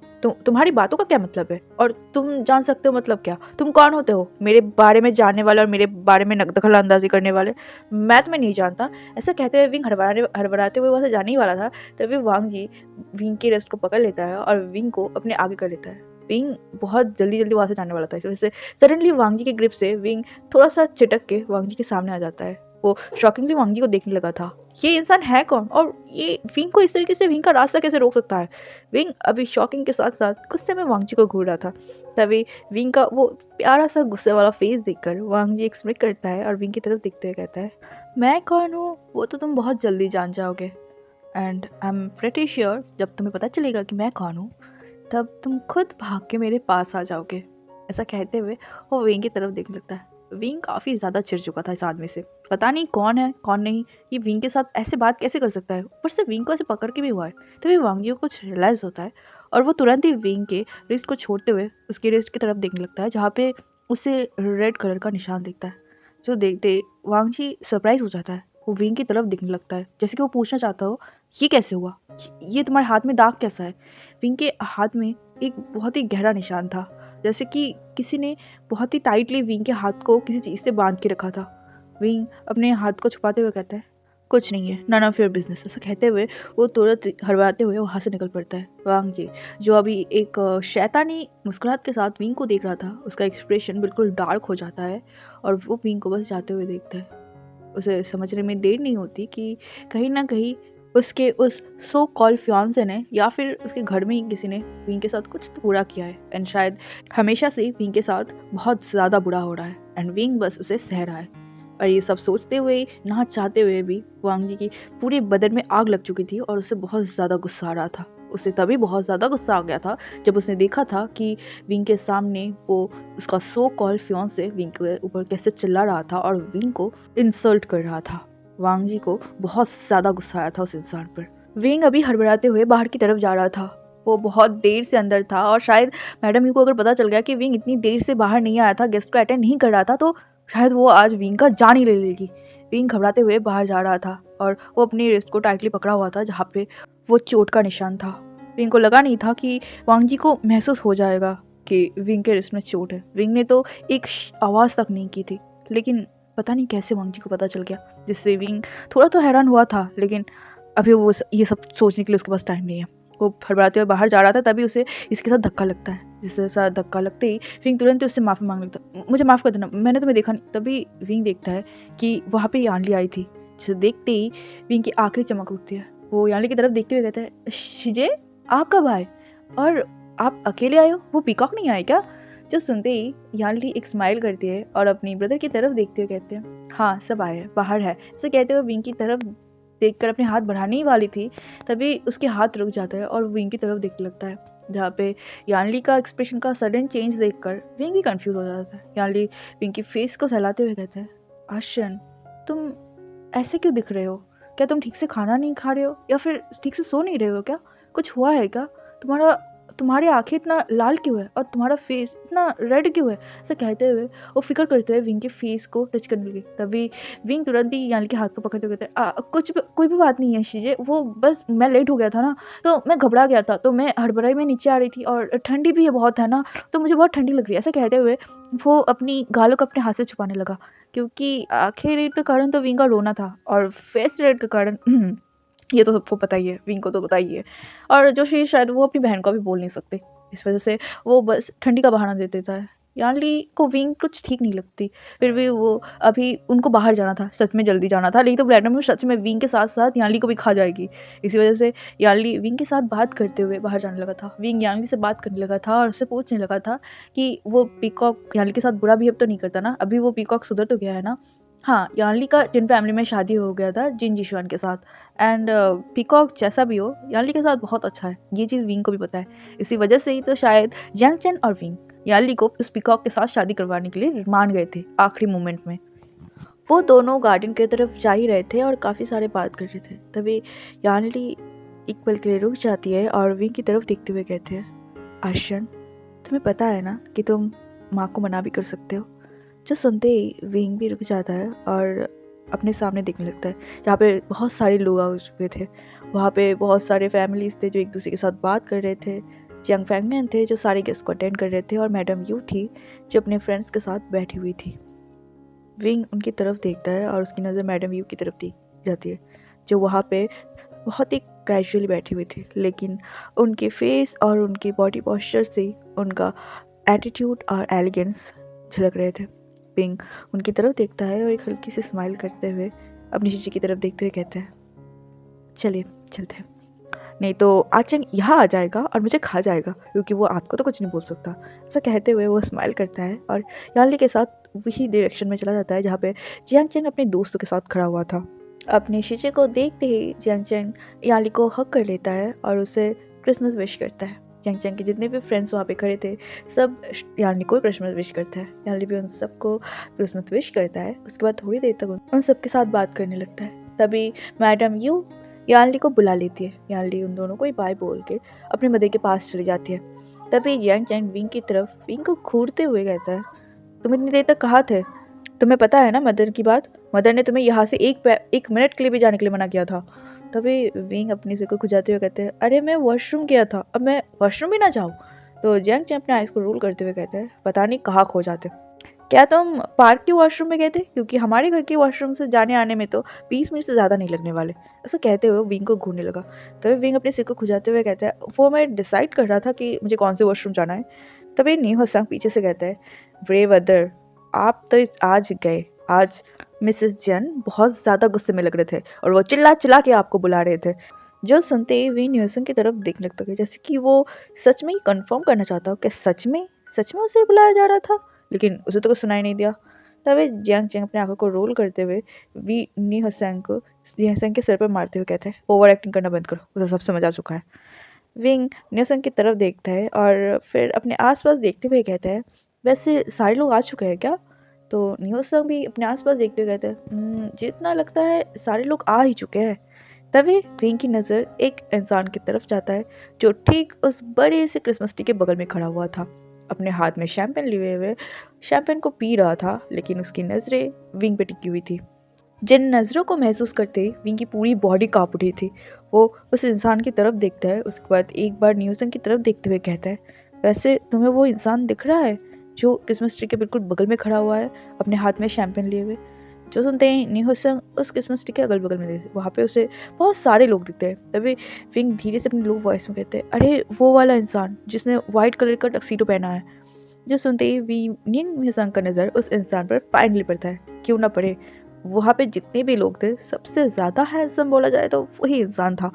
तुम्हारी बातों का क्या मतलब है और तुम जान सकते हो मतलब क्या, तुम कौन होते हो मेरे बारे में जानने वाले और मेरे बारे में दखल अंदाजी करने वाले, मैं तुम्हें नहीं जानता। ऐसा कहते हुए विंग हड़बड़ाते हुए वहाँ से जाने ही वाला था तभी वांग जी विंग की रेस्ट को पकड़ लेता है और विंग को अपने आगे कर लेता है। विंग बहुत जल्दी जल्दी वहाँ से जाने वाला था, इस वजह से सडनली वांग जी के ग्रिप से विंग थोड़ा सा चिटक के वांग जी के सामने आ जाता है। वो शॉकिंगली वांग जी को देखने लगा था, ये इंसान है कौन और ये विंग को इस तरीके से विंग का रास्ता कैसे रोक सकता है। विंग अभी शॉकिंग के साथ साथ गुस्से में वांग जी को घूर रहा था। तभी विंग का वो प्यारा सा गुस्से वाला फेस देखकर वांग जी एक स्मिक करता है और विंग की तरफ देखते हुए कहता है, मैं कौन हूँ वो तो तुम बहुत जल्दी जान जाओगे and I am pretty sure जब तुम्हें पता चलेगा कि मैं कौन हूँ तब तुम खुद भाग के मेरे पास आ जाओगे। ऐसा कहते हुए वो विंग की तरफ देखने लगता है। विंग काफ़ी ज़्यादा चिढ़ चुका था इस आदमी से, पता नहीं कौन है कौन नहीं, ये विंग के साथ ऐसे बात कैसे कर सकता है, ऊपर से विंग को ऐसे पकड़ के भी हुआ है। तभी वांग जी को कुछ रियलाइज़ होता है और वो तुरंत ही विंग के रिस्ट को छोड़ते हुए उसकी रिस्ट की तरफ देखने लगता है, जहाँ पे उसे रेड कलर का निशान दिखता है। जो देखते वांग जी सरप्राइज हो जाता है, वो विंग की तरफ देखने लगता है जैसे कि वो पूछना चाहता हो, ये कैसे हुआ, ये तुम्हारे हाथ में दाग कैसा है। विंग के हाथ में एक बहुत ही गहरा निशान था, जैसे कि किसी ने बहुत ही टाइटली विंग के हाथ को किसी चीज़ से बांध के रखा था। विंग अपने हाथ को छुपाते हुए कहता है, कुछ नहीं है, नन ऑफ योर बिजनेस। ऐसा कहते हुए वो तुरंत हड़बड़ाते हुए वहाँ से निकल पड़ता है। वांग जी जो अभी एक शैतानी मुस्कुराहट के साथ विंग को देख रहा था, उसका एक्सप्रेशन बिल्कुल डार्क हो जाता है और वो विंग को बस जाते हुए देखता है। उसे समझने में देर नहीं होती कि कहीं ना कहीं उसके उस सो कॉल फियांसे ने या फिर उसके घर में ही किसी ने विंग के साथ कुछ तो बुरा किया है एंड शायद हमेशा से विंग के साथ बहुत ज़्यादा बुरा हो रहा है एंड विंग बस उसे सह रहा है। और ये सब सोचते हुए ना चाहते हुए भी वांग जी की पूरे बदन में आग लग चुकी थी और उसे बहुत ज़्यादा गुस्सा आ रहा था। उसे तभी बहुत ज़्यादा गुस्सा आ गया था जब उसने देखा था कि विंग के सामने वो उसका सो कॉल फियांसे विंग के ऊपर कैसे चिल्ला रहा था और विंग को इंसल्ट कर रहा था। वांग जी को बहुत ज़्यादा गुस्सा आया था उस इंसान पर। विंग अभी हड़बड़ाते हुए बाहर की तरफ जा रहा था, वो बहुत देर से अंदर था और शायद मैडम यू को अगर पता चल गया कि विंग इतनी देर से बाहर नहीं आया था, गेस्ट को अटेंड नहीं कर रहा था, तो शायद वो आज विंग का जान ही ले लेगी। विंग घबराते हुए बाहर जा रहा था और वो अपनी रिस्ट को टाइटली पकड़ा हुआ था जहाँ पे वो चोट का निशान था। विंग को लगा नहीं था कि वांग जी को महसूस हो जाएगा कि विंग के रिस्ट में चोट है। विंग ने तो एक आवाज़ तक नहीं की थी, लेकिन पता नहीं कैसे वांग जी को पता चल गया, जिससे विंग थोड़ा तो हैरान हुआ था, लेकिन अभी वो ये सब सोचने के लिए उसके पास टाइम नहीं है। वो हड़बड़ाते हुए बाहर जा रहा था तभी उसे इसके साथ धक्का लगता है, जिससे साथ धक्का लगते ही विंग तुरंत ही उससे माफ़ी मांगने लगता है, मुझे माफ़ कर देना, मैंने तुम्हें देखा नहीं। तभी विंग देखता है कि वहाँ पे यानली आई थी, जिसे देखते ही विंग की आंखें चमक उठती है। वो यानली की तरफ देखते हुए कहता है, शिजे आप कब आए और आप अकेले आए हो, वो पीकॉक नहीं आए क्या। जो सुनते ही यानली एक स्माइल करती है और अपनी ब्रदर की तरफ देखते हुए कहते हैं, हाँ सब आए हैं, बाहर है। ऐसे कहते हुए विंग की तरफ देखकर अपने हाथ बढ़ाने ही वाली थी तभी उसके हाथ रुक जाता है और विंग की तरफ देखने लगता है। जहाँ पे यानली का एक्सप्रेशन का सडन चेंज देखकर विंग भी कंफ्यूज हो जाता है। यानली विंग की फेस को सहलाते हुए कहते हैं, आशन तुम ऐसे क्यों दिख रहे हो? क्या तुम ठीक से खाना नहीं खा रहे हो या फिर ठीक से सो नहीं रहे हो क्या? कुछ हुआ है क्या? तुम्हारा तुम्हारी आंखें इतना लाल क्यों है और तुम्हारा फेस इतना रेड क्यों है? ऐसा कहते हुए वो फिक्र करते हुए विंग के फेस को टच करने लगे। तभी विंग तुरंत ही यानी के हाथ को पकड़ते हुए कहते हैं, कुछ भी कोई भी बात नहीं है शीजे, वो बस मैं लेट हो गया था ना, तो मैं घबरा गया था, तो मैं हड़बड़ाई में नीचे आ रही थी और ठंडी भी है बहुत है ना, तो मुझे बहुत ठंडी लग रही है। ऐसा कहते हुए वो अपनी गालों को अपने हाथ से छुपाने लगा, क्योंकि आंखें रेड का कारण तो विंग का रोना था और फेस रेड का कारण ये तो सबको पता ही है, विंग को तो पता ही है। और जो चीज़ शायद वो अपनी बहन को भी बोल नहीं सकती, इस वजह से वो बस ठंडी का बहाना दे देता है। यानली को विंग कुछ ठीक नहीं लगती, फिर भी वो अभी उनको बाहर जाना था, सच में जल्दी जाना था, लेकिन तो ब्लैडर में सच में विंग के साथ साथ यानली को भी खा जाएगी। इसी वजह से यानली विंग के साथ बात करते हुए बाहर जाने लगा था। विंग यानली से बात करने लगा था और उससे पूछने लगा था कि वो पीकॉक यानली के साथ बुरा बिहेव तो नहीं करता ना, अभी वो पीकॉक सुधर तो गया है ना। हाँ, यानली का जिन फैमिली में शादी हो गया था जिन जिशुआन के साथ, एंड पीकॉक जैसा भी हो यानली के साथ बहुत अच्छा है, ये चीज़ विंग को भी पता है। इसी वजह से ही तो शायद यांग चेन और विंग यानली को उस पीकॉक के साथ शादी करवाने के लिए मान गए थे आखिरी मोमेंट में। वो दोनों गार्डन की तरफ जा ही रहे थे और काफ़ी सारे बात कर रहे थे, तभी यानली एक पल के लिए रुक जाती है और विंग की तरफ देखते हुए कहते हैं, आशन तुम्हें पता है ना कि तुम माँ को मना भी कर सकते हो। जो सुनते ही विंग भी रुक जाता है और अपने सामने देखने लगता है, जहाँ पे बहुत सारे लोग आ चुके थे। वहाँ पे बहुत सारे फैमिलीज थे जो एक दूसरे के साथ बात कर रहे थे। जियांग फैंगन थे जो सारे गेस्ट को अटेंड कर रहे थे और मैडम यू थी जो अपने फ्रेंड्स के साथ बैठी हुई थी। विंग उनकी तरफ देखता है और उसकी नज़र मैडम यू की तरफ दी जाती है, जो वहाँ पे बहुत ही कैजुअली बैठी हुई थी, लेकिन उनके फेस और उनके बॉडी पोस्चर से उनका एटीट्यूड और एलिगेंस झलक रहे थे। विंग उनकी तरफ देखता है और एक हल्की सी स्माइल करते हुए अपनी चीची की तरफ देखते हुए कहते हैं, चलिए चलते हैं, नहीं तो आचंग यहाँ आ जाएगा और मुझे खा जाएगा, क्योंकि वो आपको तो कुछ नहीं बोल सकता। ऐसा कहते हुए वो स्माइल करता है और यानली के साथ वही डायरेक्शन में चला जाता है जहाँ पे जियांग चेंग अपने दोस्तों के साथ खड़ा हुआ था। अपने शीशे को देखते ही जियांग चेंग यानली को हक कर लेता है और उसे क्रिसमस विश करता है। जियांग चेंग के जितने भी फ्रेंड्स वहाँ पे खड़े थे सब यानली को क्रिसमस विश करता है। यानली भी उन सबको क्रिसमस विश करता है। उसके बाद थोड़ी देर तक उन सबके साथ बात करने लगता है। तभी मैडम यू यानली को बुला लेती है। यानली उन दोनों को ही बाय बोल के अपनी मदर के पास चली जाती है। तभी जियांग चेंग विंग की तरफ विंग को घूरते हुए कहता है, तुम इतनी देर तक कहाँ थे? तुम्हें पता है ना मदर की बात, मदर ने तुम्हें यहाँ से एक मिनट के लिए भी जाने के लिए मना किया था। तभी विंग अपनी सिर को खुजाते हुए कहते हैं, अरे मैं वॉशरूम गया था, अब मैं वॉशरूम भी ना जाऊँ? तो जियांग चेंग अपने आइज़ को रोल करते हुए कहते हैं, पता नहीं कहाँ खो जाते। क्या तुम पार्क के वॉशरूम में गए थे? क्योंकि हमारे घर के वॉशरूम से जाने आने में तो 20 मिनट से ज़्यादा नहीं लगने वाले। ऐसा कहते हुए विंग को घूरने लगा। तभी विंग अपने सिर को खुजाते हुए कहता है, वो मैं डिसाइड कर रहा था कि मुझे कौन से वॉशरूम जाना है। तभी नी होसंग पीछे से कहता है, ब्रेव अदर, आप तो आज गए। आज मिसेस जन बहुत ज़्यादा गुस्से में लग रहे थे और वो चिल्ला चिल्ला के आपको बुला रहे थे। जो सुनते ही वी न्यूसन की तरफ देखने लगता है, जैसे कि वो सच में ही कंफर्म करना चाहता हो कि सच में उसे बुलाया जा रहा था, लेकिन उसे तो कुछ सुनाई नहीं दिया। तभी जियांग चेंग अपने आंखों को रोल करते हुए वी नी हसैंग को नी हसैंग के सिर पर मारते हुए कहते हैं, ओवर एक्टिंग करना बंद करो, उसे सब समझ आ चुका है। विंग न्यूसन की तरफ देखता है और फिर अपने आसपास देखते हुए कहता है, वैसे सारे लोग आ चुके हैं क्या? तो न्यूसन भी अपने आसपास देखते हुए कहता है, जितना लगता है सारे लोग आ ही चुके हैं। तभी विंग की नज़र एक इंसान की तरफ जाता है जो ठीक उस बड़े से क्रिसमस ट्री के बगल में खड़ा हुआ था, अपने हाथ में शैंपेन लिए हुए शैंपेन को पी रहा था, लेकिन उसकी नज़रें विंग पे टिकी हुई थी। जिन नज़रों को महसूस करते ही विंग की पूरी बॉडी काँप उठी थी। वो उस इंसान की तरफ देखता है, उसके बाद एक बार न्यूसन की तरफ देखते हुए कहता है, वैसे तुम्हें वो इंसान दिख रहा है जो क्रिसमस ट्री के बिल्कुल बगल में खड़ा हुआ है अपने हाथ में शैंपेन लिए हुए? जो सुनते ही न्यूसन उस क्रिसमस ट्री के अगल बगल में देखते, वहाँ पे उसे बहुत सारे लोग दिखते हैं। तभी विंग धीरे से अपनी लो वॉइस में कहते हैं, अरे वो वाला इंसान जिसने वाइट कलर का टक्सीडो पहना है। जो सुनते ही न्यूसन का नज़र उस इंसान पर फाइनली पड़ता है। क्यों ना पड़े, वहाँ पे जितने भी लोग थे सबसे ज़्यादा हैंडसम बोला जाए तो वही इंसान था।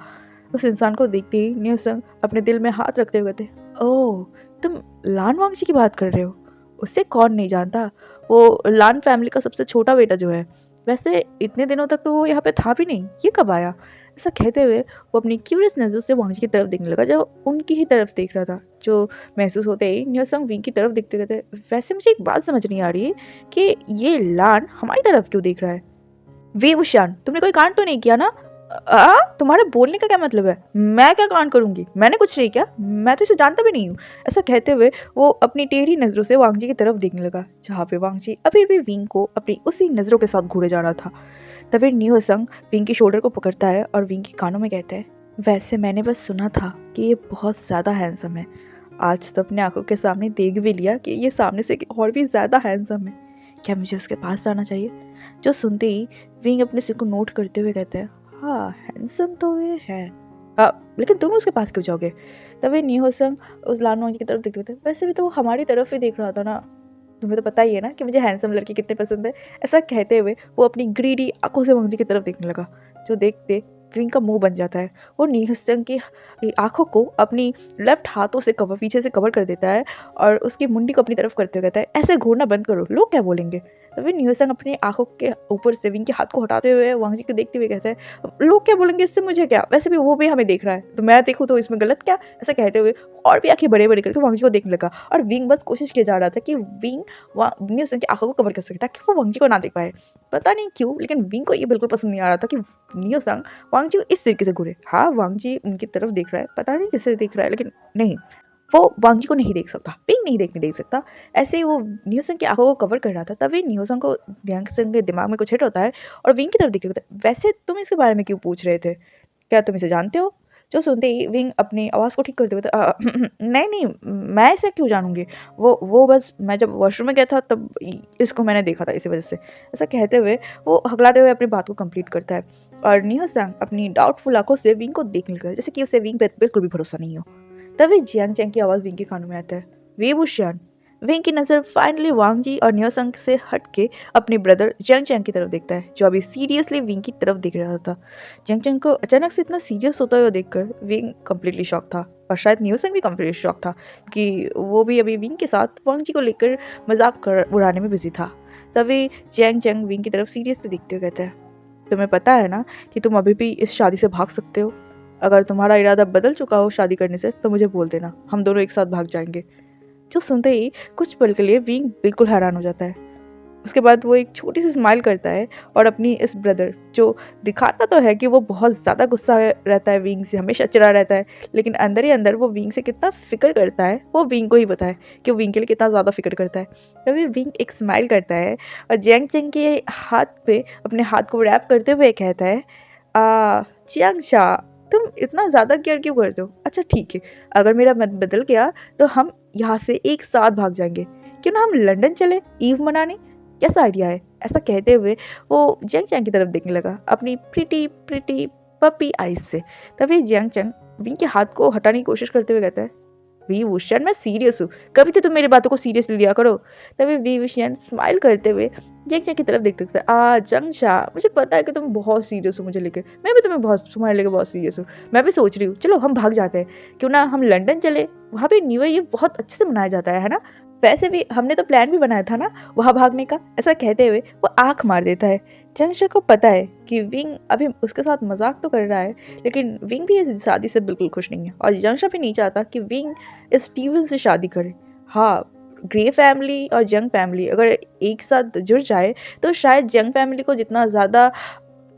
उस इंसान को देखते ही न्यूसन अपने दिल में हाथ रखते हुए कहते, ओह तुम लान वांगची की बात कर रहे हो? उसे कौन नहीं जानता, वो लान फैमिली का सबसे छोटा बेटा जो है। वैसे इतने दिनों तक तो वो यहाँ पे था भी नहीं, ये कब आया? ऐसा कहते हुए वो अपनी क्यूरियस नज़रों से वांग जी की तरफ देखने लगा, जो उनकी ही तरफ देख रहा था। जो महसूस होते ही न्योसंग विंग की तरफ देखते कहते, वैसे मुझे एक बात समझ नहीं आ रही कि ये लान हमारी तरफ क्यों देख रहा है? वे वुशान, तुमने कोई कांड तो नहीं किया ना? तुम्हारे बोलने का क्या मतलब है? मैं क्या कांड करूंगी? मैंने कुछ नहीं किया, मैं तो इसे जानता भी नहीं हूँ। ऐसा कहते हुए वो अपनी टेढ़ी नजरों से वांग जी की तरफ देखने लगा, जहाँ पे वांग जी अभी भी विंग को अपनी उसी नजरों के साथ घूरे जा रहा था। तभी न्यू संग विंग की शोल्डर को पकड़ता है और विंग के कानों में कहता है, वैसे मैंने बस सुना था कि ये बहुत ज़्यादा हैंडसम है। आज तो अपने आंखों के सामने देख भी लिया कि ये सामने से और भी ज़्यादा हैंडसम है। क्या मुझे उसके पास जाना चाहिए? जो सुनते ही विंग अपने सिर को नोट करते हुए कहते हैं, हाँ हैंडसम तो ये है, लेकिन तुम उसके पास क्यों जाओगे? तभी न्यू संग उस लान वांग की तरफ देखते थे, वैसे भी तो वो हमारी तरफ ही देख रहा था ना, तुम्हें तो पता ही है ना कि मुझे हैंडसम लड़के कितने पसंद है। ऐसा कहते हुए वो अपनी ग्रीडी आंखों से वांग जी की तरफ देखने लगा, जो देखते विंग का मुंह बन जाता है। वो नीहसंग की आंखों को अपनी लेफ्ट हाथों से कवर पीछे से कवर कर देता है और उसकी मुंडी को अपनी तरफ करते हुए कहता है, ऐसे घूरना बंद करो, लोग क्या बोलेंगे? तभी न्यूसंग अपनी आंखों के ऊपर से विंग के हाथ को हटाते हुए वांग जी को देखते हुए कहता है, लोग क्या बोलेंगे इससे मुझे क्या, वैसे भी वो भी हमें देख रहा है तो मैं देखूँ तो इसमें गलत क्या? ऐसा कहते हुए और भी आंखें बड़े बड़े करके वांग जी को देखने लगा और विंग बस कोशिश किया जा रहा था कि विंग न्यूसन की आंखों को कवर कर सके ताकि वो वांग जी को ना देख पाए। पता नहीं क्यों, लेकिन विंग को ये बिल्कुल पसंद नहीं आ रहा था कि न्यूसंग वांग जी को इस तरीके से घूरे। हाँ, वांग जी उनकी तरफ देख रहा है, पता नहीं किसे देख रहा है, लेकिन नहीं, वो वांग जी को नहीं देख सकता, विंग नहीं देखने दे सकता। ऐसे ही वो न्यूसन की आंखों को कवर कर रहा था, तभी न्यूसन को न्यूसन के दिमाग में कुछ हिट होता है और विंग की तरफ देखते होता है, वैसे तुम इसके बारे में क्यों पूछ रहे थे? क्या तुम इसे जानते हो? जो सुनते ही विंग अपनी आवाज़ को ठीक करते हुए नहीं नहीं, मैं इसे क्यों जानूंगी, वो बस मैं जब वॉशरूम में गया था तब इसको मैंने देखा था, इसी वजह से। ऐसा कहते हुए वो हकलाते हुए अपनी बात को कंप्लीट करता है और नियो सांग अपनी डाउटफुल आंखों से विंग को देखने लगता है, जैसे कि उसे विंग पे बिल्कुल भी भरोसा नहीं हो। तभी जियांग चैंग की आवाज़ विंग के कानों में आता है, वे वुशियान। विंग की नज़र फाइनली वांग जी और नियो संग से हट के अपने ब्रदर जियांग चैंग की तरफ देखता है, जो अभी सीरियसली विंग की तरफ देख रहा था। जियांग चैंग को अचानक से इतना सीरियस होता हुआ देखकर विंग कम्प्लीटली शॉक था और शायद नियो संग भी कम्प्लीटली शॉक था कि वो भी अभी विंग के साथ वांग जी को लेकर मजाक कर उड़ाने में बिजी था। तभी जियांग चैंग विंग की तरफ सीरियसली देखते हुए कहता है, तुम्हें पता है ना कि तुम अभी भी इस शादी से भाग सकते हो? अगर तुम्हारा इरादा बदल चुका हो शादी करने से तो मुझे बोल देना, हम दोनों एक साथ भाग जाएंगे। जो सुनते ही कुछ पल के लिए विंग बिल्कुल हैरान हो जाता है। उसके बाद वो एक छोटी सी स्माइल करता है और अपनी इस ब्रदर, जो दिखाता तो है कि वो बहुत ज़्यादा गुस्सा रहता है विंग से, हमेशा चिढ़ा रहता है, लेकिन अंदर ही अंदर वो विंग से कितना फिक्र करता है वो विंग को ही पता है कि वो विंग के लिए कितना ज़्यादा फिक्र करता है। तभी विंग एक स्माइल करता है और जैंग चेंग के हाथ पे अपने हाथ को रैप करते हुए कहता है, चियांग शा, तुम इतना ज़्यादा केयर क्यों करते हो? अच्छा ठीक है, अगर मेरा मन बदल गया तो हम यहाँ से एक साथ भाग जाएंगे। क्यों ना हम लंदन चले ईव मनाने? कैसा आइडिया है? ऐसा कहते हुए वो जियांग चैंग की तरफ देखने लगा अपनी प्रिटी प्रिटी पपी आइज से। तभी जियांग चैंग विंग के हाथ को हटाने की कोशिश करते हुए कहता है, वी वुशियन, मैं सीरियस हूँ, कभी तो तुम मेरी बातों को सीरियसली लिया करो। तभी वी वुशियन स्माइल करते हुए जियांग चैंग की तरफ देखते हुए, जंग शा, मुझे पता है कि तुम बहुत सीरियस हो मुझे लेकर, मैं भी तुम्हारे लेकर बहुत सीरियस हूँ। मैं भी सोच रही हूँ चलो हम भाग जाते हैं, क्यों ना हम लंदन चले, वहाँ पे न्यू ईयर ये बहुत अच्छे से मनाया जाता है ना? वैसे भी हमने तो प्लान भी बनाया था ना वहाँ भागने का। ऐसा कहते हुए वो आंख मार देता है। जंगशा को पता है कि विंग अभी उसके साथ मजाक तो कर रहा है, लेकिन विंग भी इस शादी से बिल्कुल खुश नहीं है और जंगशा भी नहीं चाहता कि विंग इस स्टीवन से शादी करे। हाँ, ग्रे फैमिली और जंग फैमिली अगर एक साथ जुड़ जाए तो शायद जंग फैमिली को जितना ज़्यादा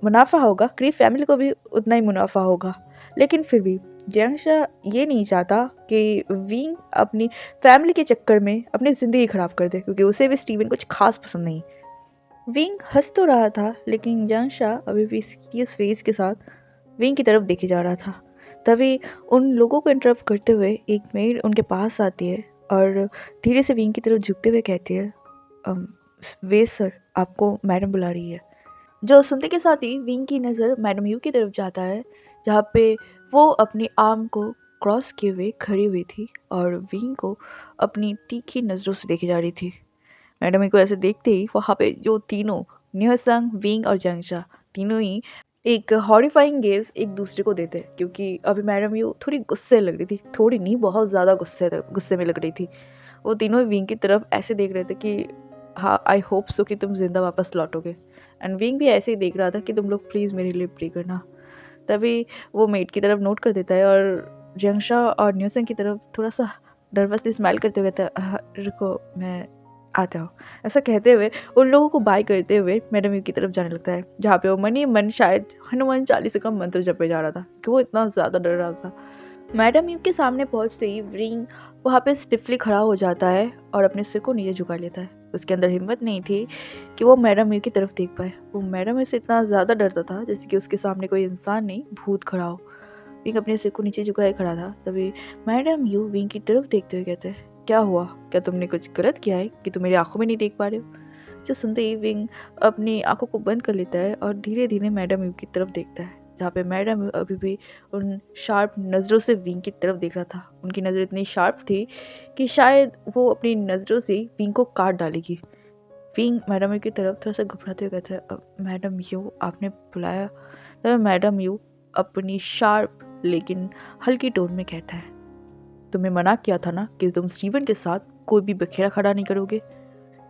मुनाफा होगा ग्रे फैमिली को भी उतना ही मुनाफा होगा। लेकिन फिर भी जंगशा ये नहीं चाहता कि विंग अपनी फैमिली के चक्कर में अपनी ज़िंदगी ख़राब कर दे, क्योंकि उसे भी स्टीवन कुछ खास पसंद नहीं। विंग हंस तो रहा था, लेकिन जंगशा अभी भी सीरियस फेस के साथ विंग की तरफ देखे जा रहा था। तभी उन लोगों को इंटरप्ट करते हुए एक मेड उनके पास आती है और धीरे से विंग की तरफ झुकते हुए कहती है, "अम, वे सर, आपको मैडम बुला रही है।" जो सुनते के साथ ही विंग की नज़र मैडम यू की तरफ जाता है, जहाँ पे वो अपनी आर्म को क्रॉस किए हुए खड़ी हुई थी और विंग को अपनी तीखी नज़रों से देखी जा रही थी। मैडम यू को ऐसे देखते ही वहाँ पे जो तीनों, न्योसंग, विंग और जंगशा, तीनों ही एक हॉरिफाइंग गेज एक दूसरे को देते, क्योंकि अभी मैडम यू थोड़ी गुस्से लग रही थी, थोड़ी नहीं बहुत ज़्यादा गुस्से में लग रही थी। वो तीनों विंग की तरफ ऐसे देख रहे थे कि हाँ, आई होप सो कि तुम जिंदा वापस लौटोगे। एंड विंग भी ऐसे ही देख रहा था कि तुम लोग प्लीज़ मेरे लिए प्रे करना। तभी वो मेड की तरफ नोट कर देता है और जियांगशा और न्यूसन की तरफ थोड़ा-सा नर्वसली स्माइल करते हुए कहता है, रुको मैं आता हूँ। ऐसा कहते हुए उन लोगों को बाय करते हुए मैडम यू की तरफ जाने लगता है, जहाँ पे वो मन ही मन शायद हनुमान चालीसा का मंत्र जपे जा रहा था कि वो इतना ज़्यादा डर रहा था। मैडम यू के सामने पहुंचते ही विंग वहाँ पे स्टिफली खड़ा हो जाता है और अपने सिर को नीचे झुका लेता है। उसके अंदर हिम्मत नहीं थी कि वो मैडम यू की तरफ देख पाए। वो मैडम यू से इतना ज़्यादा डरता था जैसे कि उसके सामने कोई इंसान नहीं, भूत खड़ा हो। विंग अपने सिर को नीचे झुकाए खड़ा था। तभी मैडम यू विंग की तरफ देखते हुए कहते हैं, क्या हुआ? क्या तुमने कुछ गलत किया है कि तुम मेरी आंखों में नहीं देख पा रहे हो? जो सुनते ही विंग अपनी आंखों को बंद कर लेता है और धीरे धीरे मैडम यू की तरफ देखता है, जहाँ पे मैडम यू अभी भी उन शार्प नज़रों से विंग की तरफ देख रहा था। उनकी नज़र इतनी शार्प थी कि शायद वो अपनी नज़रों से विंग को काट डालेगी। विंग मैडम यू की तरफ थोड़ा सा घबराते हुए कहता है, मैडम यू आपने बुलाया? तब मैडम यू अपनी शार्प लेकिन हल्की टोन में कहता है, तुम्हें मना किया था ना कि तुम स्टीवन के साथ कोई भी बखेड़ा खड़ा नहीं करोगे।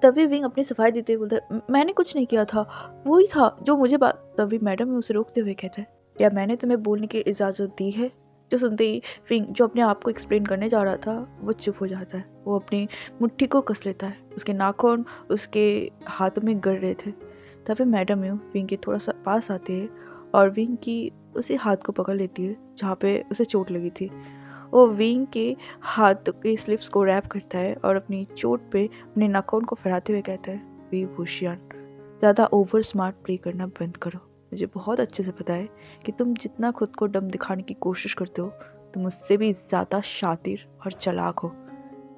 तभी विंग अपनी सफाई देते हुए बोलता है, मैंने कुछ नहीं किया था, वही था जो मुझे बात। तभी मैडम उसे रोकते हुए कहते हैं, क्या मैंने तुम्हें बोलने की इजाज़त दी है? जो सुनते ही विंग जो अपने आप को एक्सप्लेन करने जा रहा था वो चुप हो जाता है। वो अपनी मुट्ठी को कस लेता है। उसके नाखून उसके हाथों में गड़ रहे थे। तभी मैडम यू विंग के थोड़ा सा पास आते हैं और विंग की उसी हाथ को पकड़ लेती है जहाँ पे उसे चोट लगी थी। वो विंग के हाथ के स्लिप्स को रैप करता है और अपनी चोट पे अपने नाखून को फहराते हुए कहता है, वी भूशियान, ज़्यादा ओवर स्मार्ट प्ले करना बंद करो। मुझे बहुत अच्छे से पता है कि तुम जितना खुद को डम दिखाने की कोशिश करते हो, तुम उससे भी ज़्यादा शातिर और चालाक हो।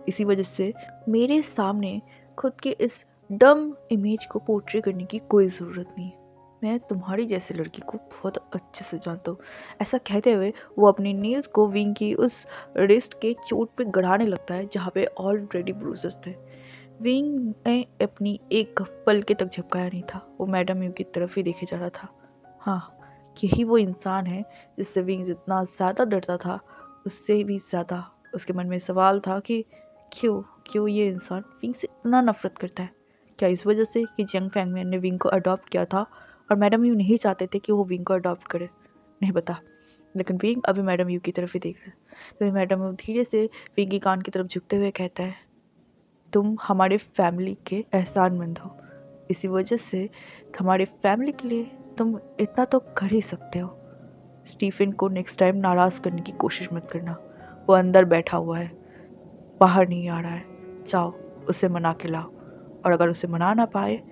इसी वजह से मेरे सामने खुद के इस डम इमेज को पोर्ट्रे करने की कोई ज़रूरत नहीं है। मैं तुम्हारी जैसी लड़की को बहुत अच्छे से जानता हूँ। ऐसा कहते हुए वो अपनी नील्स को विंग की उस रिस्ट के चोट पे गड़ाने लगता है जहाँ पे ऑलरेडी ब्रूसेस थे। विंग ने अपनी एक पल के तक झपकाया नहीं था। वो मैडम यू की तरफ ही देखे जा रहा था। हाँ, यही वो इंसान है जिससे विंग जितना ज़्यादा डरता था, उससे भी ज़्यादा उसके मन में सवाल था कि क्यों क्यों ये इंसान विंग से इतना नफरत करता है। क्या इस वजह से कि जियांग फैंगमैन ने विंग को अडॉप्ट किया था और मैडम यू नहीं चाहते थे कि वो विंग को अडॉप्ट करे? नहीं पता, लेकिन विंग अभी मैडम यू की तरफ ही देख रहा है। तो मैडम यू धीरे से विंग की कान की तरफ झुकते हुए कहता है, तुम हमारे फैमिली के एहसानमंद हो। इसी वजह से हमारे फैमिली के लिए तुम इतना तो कर ही सकते हो। स्टीफन को नेक्स्ट टाइम नाराज़ करने की कोशिश मत करना। वो अंदर बैठा हुआ है, बाहर नहीं आ रहा है। जाओ उसे मना के लाओ, और अगर उसे मना ना पाए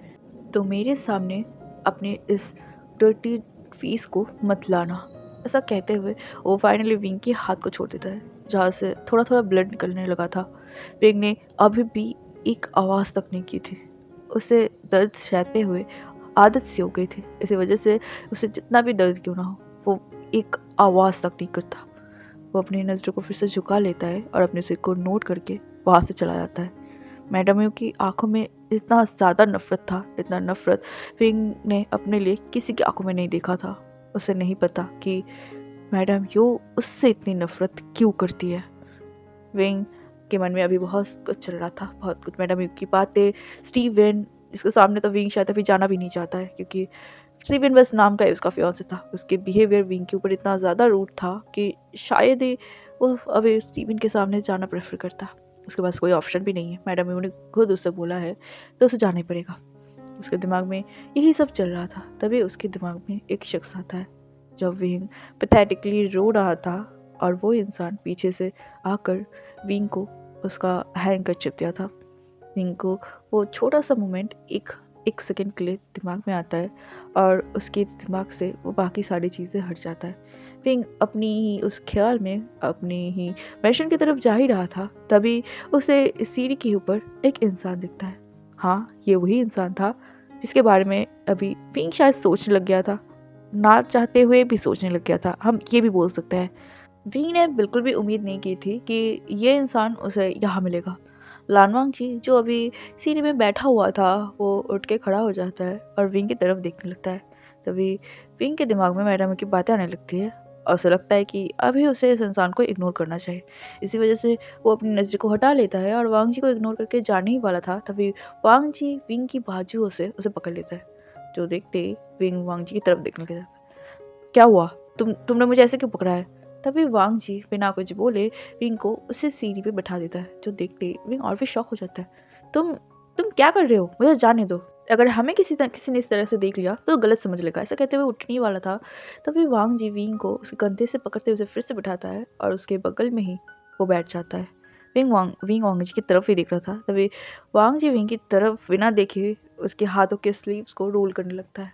तो मेरे सामने अपने इस डर्टी फीस को मत लाना। ऐसा कहते हुए वो फाइनली विंग के हाथ को छोड़ देता है, जहाँ से थोड़ा थोड़ा ब्लड निकलने लगा था। विंग ने अभी भी एक आवाज़ तक नहीं की थी। उसे दर्द सहते हुए आदत सी हो गई थी। इसी वजह से उसे जितना भी दर्द क्यों ना हो, वो एक आवाज़ तक नहीं करता। वो अपनी नज़रों को फिर से झुका लेता है और अपने सिर को नोट करके वहाँ से चला जाता है। मैडम यू की आंखों में इतना ज़्यादा नफ़रत था, इतना नफ़रत विंग ने अपने लिए किसी की आंखों में नहीं देखा था। उसे नहीं पता कि मैडम यू उससे इतनी नफ़रत क्यों करती है। विंग के मन में अभी बहुत कुछ चल रहा था, बहुत कुछ। मैडम यू की बातें, स्टीवन जिसके सामने तो विंग शायद अभी जाना भी नहीं चाहता है, क्योंकि स्टीवन बस नाम का ही उसका फियांसे था। उसके बिहेवियर विंग के ऊपर इतना ज़्यादा रूड था कि शायद ही वो अभी स्टीवन के सामने जाना प्रेफर करता। उसके पास कोई ऑप्शन भी नहीं है। मैडम यू ने खुद उससे बोला है तो उसे जाना ही पड़ेगा। उसके दिमाग में यही सब चल रहा था। तभी उसके दिमाग में एक शख्स आता है। जब विंग पैथेटिकली रो रहा था और वो इंसान पीछे से आकर विंग को उसका हैंकरचिप दिया था। विंग को वो छोटा सा मोमेंट एक सेकंड के लिए दिमाग में आता है और उसके दिमाग से वो बाकी सारी चीज़ें हट जाता है। विंग अपनी ही उस ख्याल में अपनी ही मैंशन की तरफ जा ही रहा था, तभी उसे सीढ़ी के ऊपर एक इंसान दिखता है। हाँ, ये वही इंसान था जिसके बारे में अभी विंग शायद सोचने लग गया था, ना चाहते हुए भी सोचने लग गया था, हम ये भी बोल सकते हैं। विंग ने बिल्कुल भी उम्मीद नहीं की थी कि ये इंसान उसे यहाँ मिलेगा। लानवांग जी जो अभी सीढ़ी में बैठा हुआ था, वो उठ के खड़ा हो जाता है और विंग की तरफ देखने लगता है। तभी विंग के दिमाग में मैडम की बातें आने लगती है और उसे लगता है कि अभी उसे इस इंसान को इग्नोर करना चाहिए। इसी वजह से वो अपनी नज़र को हटा लेता है और वांग जी को इग्नोर करके जाने ही वाला था। तभी वांग जी विंग की बाजुओं से उसे पकड़ लेता है। जो देखते ही विंग वांग जी की तरफ देखने लगा। क्या हुआ? तुमने मुझे ऐसे क्यों पकड़ा है? तभी वांग जी बिना कुछ बोले विंग को उसे सीढ़ी पे बैठा देता है, जो देखते ही विंग और भी शॉक हो जाता है। तुम क्या कर रहे हो? मुझे जाने दो। अगर हमें किसी ने इस तरह से देख लिया तो गलत समझ लेगा। ऐसा कहते हुए उठने ही वाला था, तभी वांग जी विंग को उसके कंधे से पकड़ते हुए उसे फिर से बिठाता है और उसके बगल में ही वो बैठ जाता है। विंग वांग जी की तरफ ही देख रहा था, तभी वांग जी विंग की तरफ बिना देखे उसके हाथों के स्लीव्स को रोल करने लगता है।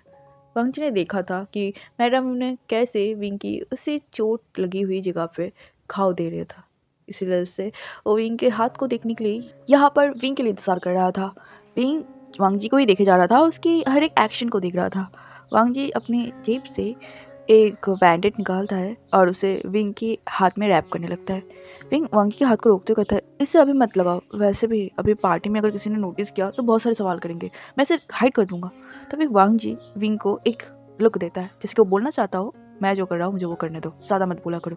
वांग जी ने देखा था कि मैडम ने कैसे विंग की उसे चोट लगी हुई जगह पे घाव दे रहा था, इसी वजह से वो विंग के हाथ को देखने के लिए यहाँ पर विंग के लिए इंतजार कर रहा था। विंग वांग जी को ही देखे जा रहा था, उसकी हर एक एक्शन को देख रहा था। वांग जी अपनी जेब से एक बैंडेज निकालता है और उसे विंग के हाथ में रैप करने लगता है। विंग वांग जी के हाथ को रोकते हुए कहता है, इसे अभी मत लगाओ, वैसे भी अभी पार्टी में अगर किसी ने नोटिस किया तो बहुत सारे सवाल करेंगे, मैं इसे हाइड कर दूंगा। तभी वांग जी विंग को एक लुक देता है, जिसके वो बोलना चाहता हो, मैं जो कर रहा हूँ मुझे वो करने दो, ज़्यादा मत बोला करो।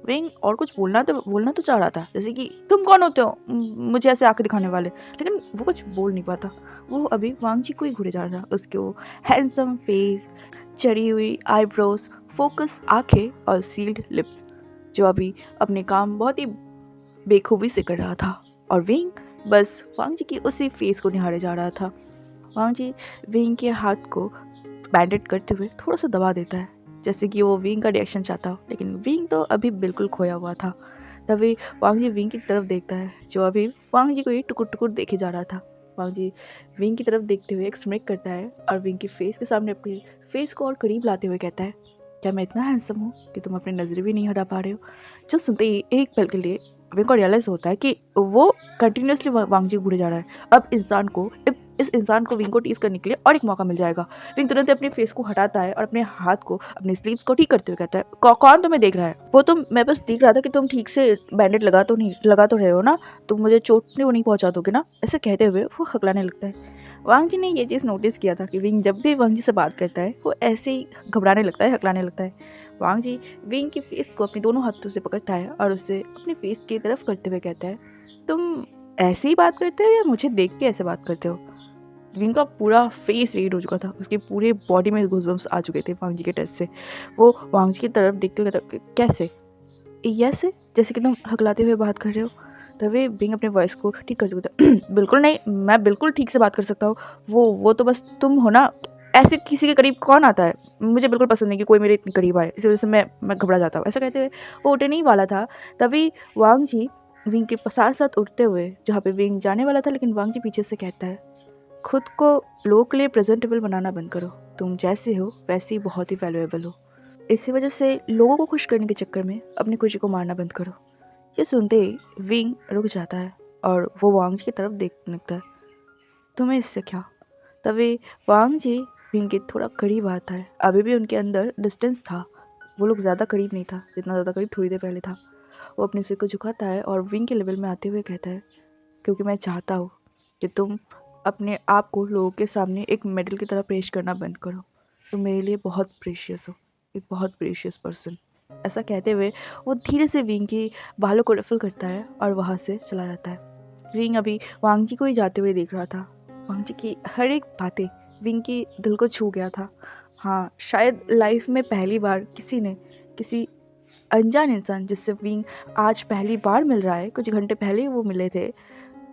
विंग और कुछ बोलना तो चाह रहा था, जैसे कि तुम कौन होते हो मुझे ऐसे आंखें दिखाने वाले, लेकिन वो कुछ बोल नहीं पाता। वो अभी वांग जी को ही घूरे जा रहा था। उसके वो हैंडसम फेस, चढ़ी हुई आईब्रोज, फोकस आंखें और सील्ड लिप्स, जो अभी अपने काम बहुत ही बेखूबी से कर रहा था। और विंग बस वांग जी की उसी फेस को निहारे जा रहा था। वांग जी विंग के हाथ को बैंडेड करते हुए थोड़ा सा दबा देता है, जैसे कि वो विंग का रिएक्शन चाहता हो, लेकिन विंग तो अभी बिल्कुल खोया हुआ था। तभी वांग जी विंग की तरफ देखता है, जो अभी वांग जी को ही टुकुर टुकुर देखे जा रहा था। वांग जी विंग की तरफ देखते हुए एक स्मिक करता है और विंग की फेस के सामने अपनी फेस को और करीब लाते हुए कहता है, क्या मैं इतना हैंडसम हूँ कि तुम अपनी नजरें भी नहीं हटा पा रहे हो? जो सुनते ही एक पल के लिए विंग को रियलाइज होता है कि वो कंटिन्यूसली वांग जी घूरे जा रहा है। अब इस इंसान को विंग को टीज करने के लिए और एक मौका मिल जाएगा। विंग तुरंत अपने फेस को हटाता है और अपने हाथ को अपने स्लीव्स को ठीक करते हुए कहता है, कौन तुम्हें देख रहा है? वो तुम मैं बस देख रहा था कि तुम ठीक से बैंडेड लगा तो रहे हो ना, तुम मुझे चोट नहीं पहुंचा दोगे ना? ऐसे कहते हुए वो हकलाने लगता है। वांग जी ने ये चीज़ नोटिस किया था कि विंग जब भी वांग जी से बात करता है वो ऐसे ही घबराने लगता है, हकलाने लगता है। वांग जी विंग की फेस को अपने दोनों हाथों से पकड़ता है और उसे अपने फेस की तरफ करते हुए कहता है, तुम ऐसे ही बात करते हो या मुझे देख के ऐसे बात करते हो? विंग का पूरा फेस रेड हो चुका था, उसके पूरे बॉडी में गूज़बम्प्स आ चुके थे वांग जी के टच से। वो वांग जी की तरफ देखते हुए कहता, कैसे? ऐसे जैसे कि तुम हकलाते हुए बात कर रहे हो। तभी विंग अपने वॉइस को ठीक कर चुका था। बिल्कुल नहीं, मैं बिल्कुल ठीक से बात कर सकता हूँ। वो तो बस तुम हो ना, ऐसे किसी के करीब कौन आता है? मुझे बिल्कुल पसंद नहीं कि कोई मेरे इतने करीब आए, इस वजह से मैं घबरा जाता हूँ। ऐसा कहते हुए वो उठने ही वाला था, तभी वांग जी विंग के साथ साथ उठते हुए जहाँ पे विंग जाने वाला था, लेकिन वांग जी पीछे से कहता है, खुद को लोगों के लिए प्रेजेंटेबल बनाना बंद करो। तुम जैसे हो वैसे ही बहुत ही वैल्यूएबल हो। इसी वजह से लोगों को खुश करने के चक्कर में अपनी खुशी को मारना बंद करो। ये सुनते ही विंग रुक जाता है और वो वांग जी की तरफ देखने लगता है, तुम्हें इससे क्या? तभी वांग जी विंग के थोड़ा करीब आता है। अभी भी उनके अंदर डिस्टेंस था, वो लोग ज़्यादा करीब नहीं था जितना ज़्यादा करीब थोड़ी देर पहले था। वो अपने सिर को झुकाता है और विंग के लेवल में आते हुए कहता है, क्योंकि मैं चाहता हूँ कि तुम अपने आप को लोगों के सामने एक मेडल की तरह पेश करना बंद करो। तुम मेरे लिए बहुत प्रेशियस हो, एक बहुत प्रेशियस पर्सन। ऐसा कहते हुए वो धीरे से विंग की बालों को रफल करता है और वहाँ से चला जाता है। विंग अभी वांग जी को ही जाते हुए देख रहा था। वांग जी की हर एक बातें विंग की दिल को छू गया था। हाँ, शायद लाइफ में पहली बार किसी अनजान इंसान जिससे विंग आज पहली बार मिल रहा है, कुछ घंटे पहले ही वो मिले थे,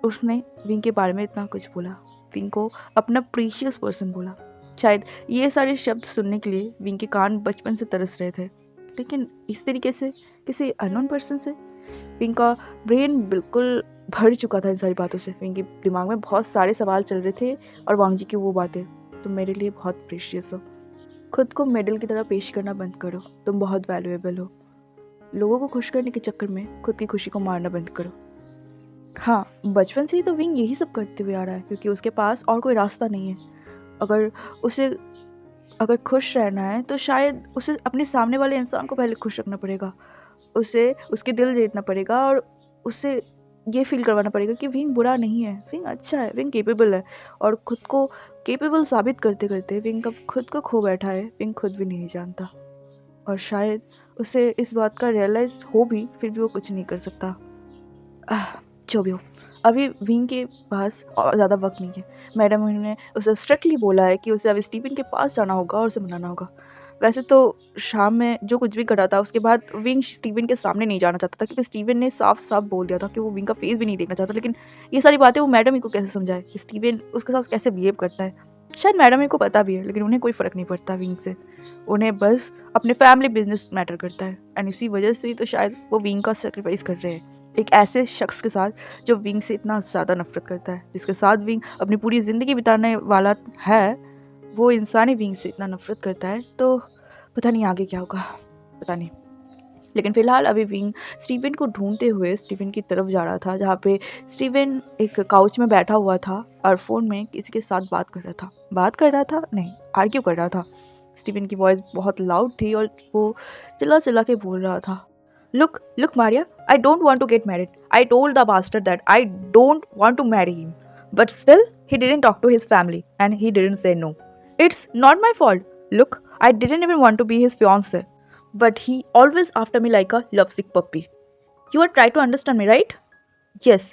उसने विंग के बारे में इतना कुछ बोला, विंग को अपना प्रीशियस पर्सन बोला। शायद ये सारे शब्द सुनने के लिए विंग के कान बचपन से तरस रहे थे, लेकिन इस तरीके से किसी अननोन पर्सन से विंग का ब्रेन बिल्कुल भर चुका था इन सारी बातों से। विंग के दिमाग में बहुत सारे सवाल चल रहे थे और वांग जी की वो बातें, तुम मेरे लिए बहुत प्रीशियस हो, खुद को मेडल की तरह पेश करना बंद करो, तुम बहुत वैल्यूएबल हो, लोगों को खुश करने के चक्कर में खुद की खुशी को मारना बंद करो। हाँ, बचपन से ही तो विंग यही सब करते हुए आ रहा है, क्योंकि उसके पास और कोई रास्ता नहीं है। अगर उसे अगर खुश रहना है तो शायद उसे अपने सामने वाले इंसान को पहले खुश रखना पड़ेगा। उसे उसके दिल जीतना पड़ेगा और उसे ये फ़ील करवाना पड़ेगा कि विंग बुरा नहीं है, विंग अच्छा है, विंग कैपेबल है। और खुद को कैपेबल साबित करते-करते विंग कब खुद को खो बैठा है, विंग खुद भी नहीं जानता। और शायद उसे इस बात का रियलाइज़ हो भी, फिर भी वो कुछ नहीं कर सकता। आह, जो भी हो, अभी विंग के पास और ज़्यादा वक्त नहीं है। मैडम ने उसे स्ट्रिक्टली बोला है कि उसे अब स्टीफन के पास जाना होगा और उसे मनाना होगा। वैसे तो शाम में जो कुछ भी करा था उसके बाद विंग स्टीवन के सामने नहीं जाना चाहता था, क्योंकि स्टीवन ने साफ-साफ बोल दिया था कि वो विंग का फेस भी नहीं देखना चाहता। लेकिन ये सारी बातें वो मैडम ही को कैसे समझाए, स्टीवन उसके साथ कैसे बिहेव करता है। शायद मैडम ही को पता भी है, लेकिन उन्हें कोई फ़र्क नहीं पड़ता विंग से। उन्हें बस अपने फैमिली बिज़नेस मैटर करता है, एंड इसी वजह से ही तो शायद वो विंग का सैक्रिफाइस कर रहे हैं। एक ऐसे शख्स के साथ जो विंग से इतना ज़्यादा नफ़रत करता है, जिसके साथ विंग अपनी पूरी ज़िंदगी बिताने वाला है, वो इंसान ही विंग से इतना नफ़रत करता है। तो पता नहीं आगे क्या होगा, पता नहीं। लेकिन फ़िलहाल अभी विंग स्टीवन को ढूँढते हुए स्टीवन की तरफ जा रहा था, जहाँ पे स्टीवन एक काउच में बैठा हुआ था और फ़ोन में किसी के साथ बात कर रहा था। बात कर रहा था? नहीं, आर्ग्यू कर रहा था। स्टीवन की वॉइस बहुत लाउड थी और वो चिल्ला-चिल्ला के बोल रहा था, "Look, look, Maria, I don't want to get married. I told the bastard that I don't want to marry him. But still, he didn't talk to his family and he didn't say no. It's not my fault. Look, I didn't even want to be his fiancé. But he always after me like a lovesick puppy. You are trying to understand me, right? Yes,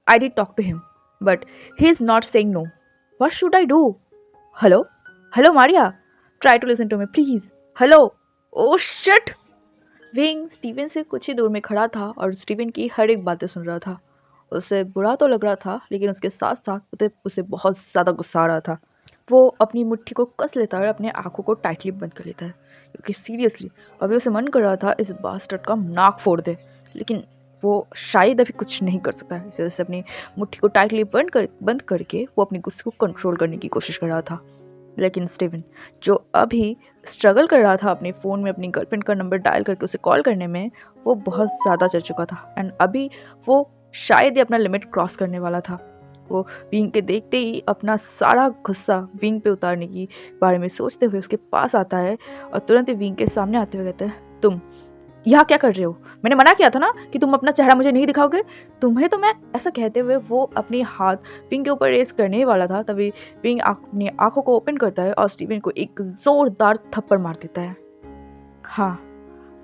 I did talk to him. But he is not saying no. What should I do? Hello? Hello, Maria? Try to listen to me, please. Hello? Oh, shit! Wing Steven से कुछ ही दूर में खड़ा था और Steven की हर एक बातें सुन रहा था। उसे बुरा तो लग रहा था, लेकिन उसके साथ साथ उसे बहुत ज़्यादा गुस्सा आ रहा था। वो अपनी मुट्ठी को कस लेता है और अपने आंखों को टाइटली बंद कर लेता है, क्योंकि सीरियसली अभी उसे मन कर रहा था इस बास्टर्ड का नाक फोड़ दे, लेकिन वो शायद अभी कुछ नहीं कर सकता। इस वजह से अपनी मुट्ठी को टाइटली बंद करके वो अपने गुस्से को कंट्रोल करने की कोशिश कर रहा था। लेकिन स्टीवन, जो अभी स्ट्रगल कर रहा था अपने फ़ोन में अपनी गर्लफ्रेंड का नंबर डायल करके उसे कॉल करने में, वो बहुत ज़्यादा चढ़ चुका था एंड अभी वो शायद ही अपना लिमिट क्रॉस करने वाला था। वो विंग के देखते ही अपना सारा गुस्सा विंग पे उतारने की बारे में सोचते हुए उसके पास आता है और तुरंत ही विंग के सामने आते हुए कहता है, "तुम यहाँ क्या कर रहे हो? मैंने मना किया था ना कि तुम अपना चेहरा मुझे नहीं दिखाओगे। तुम्हें तो मैं" ऐसा कहते हुए वो अपनी हाथ विंग के ऊपर रेज़ करने ही वाला था, तभी विंग अपनी आँखों को ओपन करता है और स्टीवन को एक ज़ोरदार थप्पड़ मार देता है। हाँ,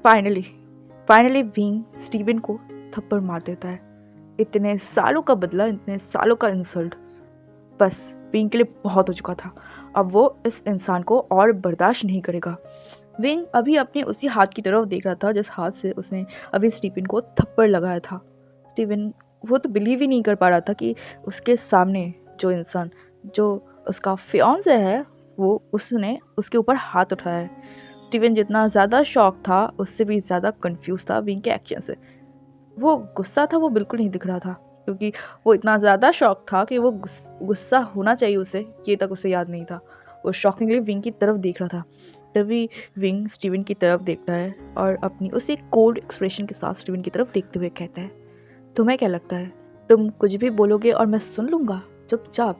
फाइनली विंग स्टीवन को थप्पड़ मार देता है। इतने सालों का बदला, इतने सालों का इंसल्ट बस विंग के लिए बहुत हो चुका था। अब वो इस इंसान को और बर्दाश्त नहीं करेगा। विंग अभी अपने उसी हाथ की तरफ देख रहा था जिस हाथ से उसने अभी स्टीवन को थप्पड़ लगाया था। स्टीवन, वो तो बिलीव ही नहीं कर पा रहा था कि उसके सामने जो इंसान, जो उसका फियांसे है, वो उसने उसके ऊपर हाथ उठाया है। स्टीवन जितना ज़्यादा शॉक था, उससे भी ज़्यादा कंफ्यूज था विंग के एक्शन से। वो गुस्सा था वो बिल्कुल नहीं दिख रहा था, क्योंकि वो इतना ज़्यादा शॉक था कि वो गुस्सा होना चाहिए उसे, ये तक उसे याद नहीं था। वो शॉकिंगली विंग की तरफ देख रहा था। तभी विंग स्टीवन की तरफ देखता है और अपनी उसी कोल्ड एक्सप्रेशन के साथ स्टीवन की तरफ देखते हुए कहता है, "तुम्हें क्या लगता है तुम कुछ भी बोलोगे और मैं सुन लूँगा चुपचाप?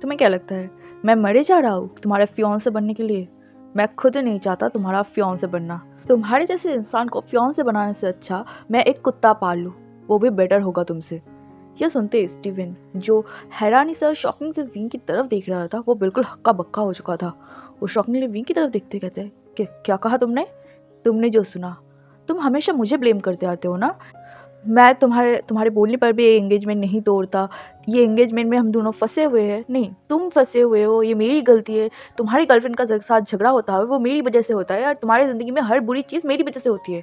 तुम्हें क्या लगता है मैं मरे जा रहा हूँ तुम्हारे फियांसे बनने के लिए? मैं खुद नहीं चाहता तुम्हारा फियांसे बनना। तुम्हारे जैसे इंसान को फियांसे बनाने से अच्छा मैं एक कुत्ता पाल लूँ, वो भी बेटर होगा तुमसे।" यह सुनते ही स्टीवन, जो हैरानी से और शॉकिंग से विंग की तरफ देख रहा था, वो बिल्कुल हक्का बक्का हो चुका था। वो शॉकिंगली विंग की तरफ देखते कहते हैं कि क्या कहा तुमने? तुमने जो सुना, तुम हमेशा मुझे ब्लेम करते आते हो ना। मैं तुम्हारे बोलने पर भी ये एंगेजमेंट नहीं तोड़ता। ये एंगेजमेंट में हम दोनों फँसे हुए हैं। नहीं, तुम फँसे हुए हो, ये मेरी गलती है। तुम्हारी गर्लफ्रेंड का साथ झगड़ा होता है, वो मेरी वजह से होता है और तुम्हारी ज़िंदगी में हर बुरी चीज़ मेरी वजह से होती है।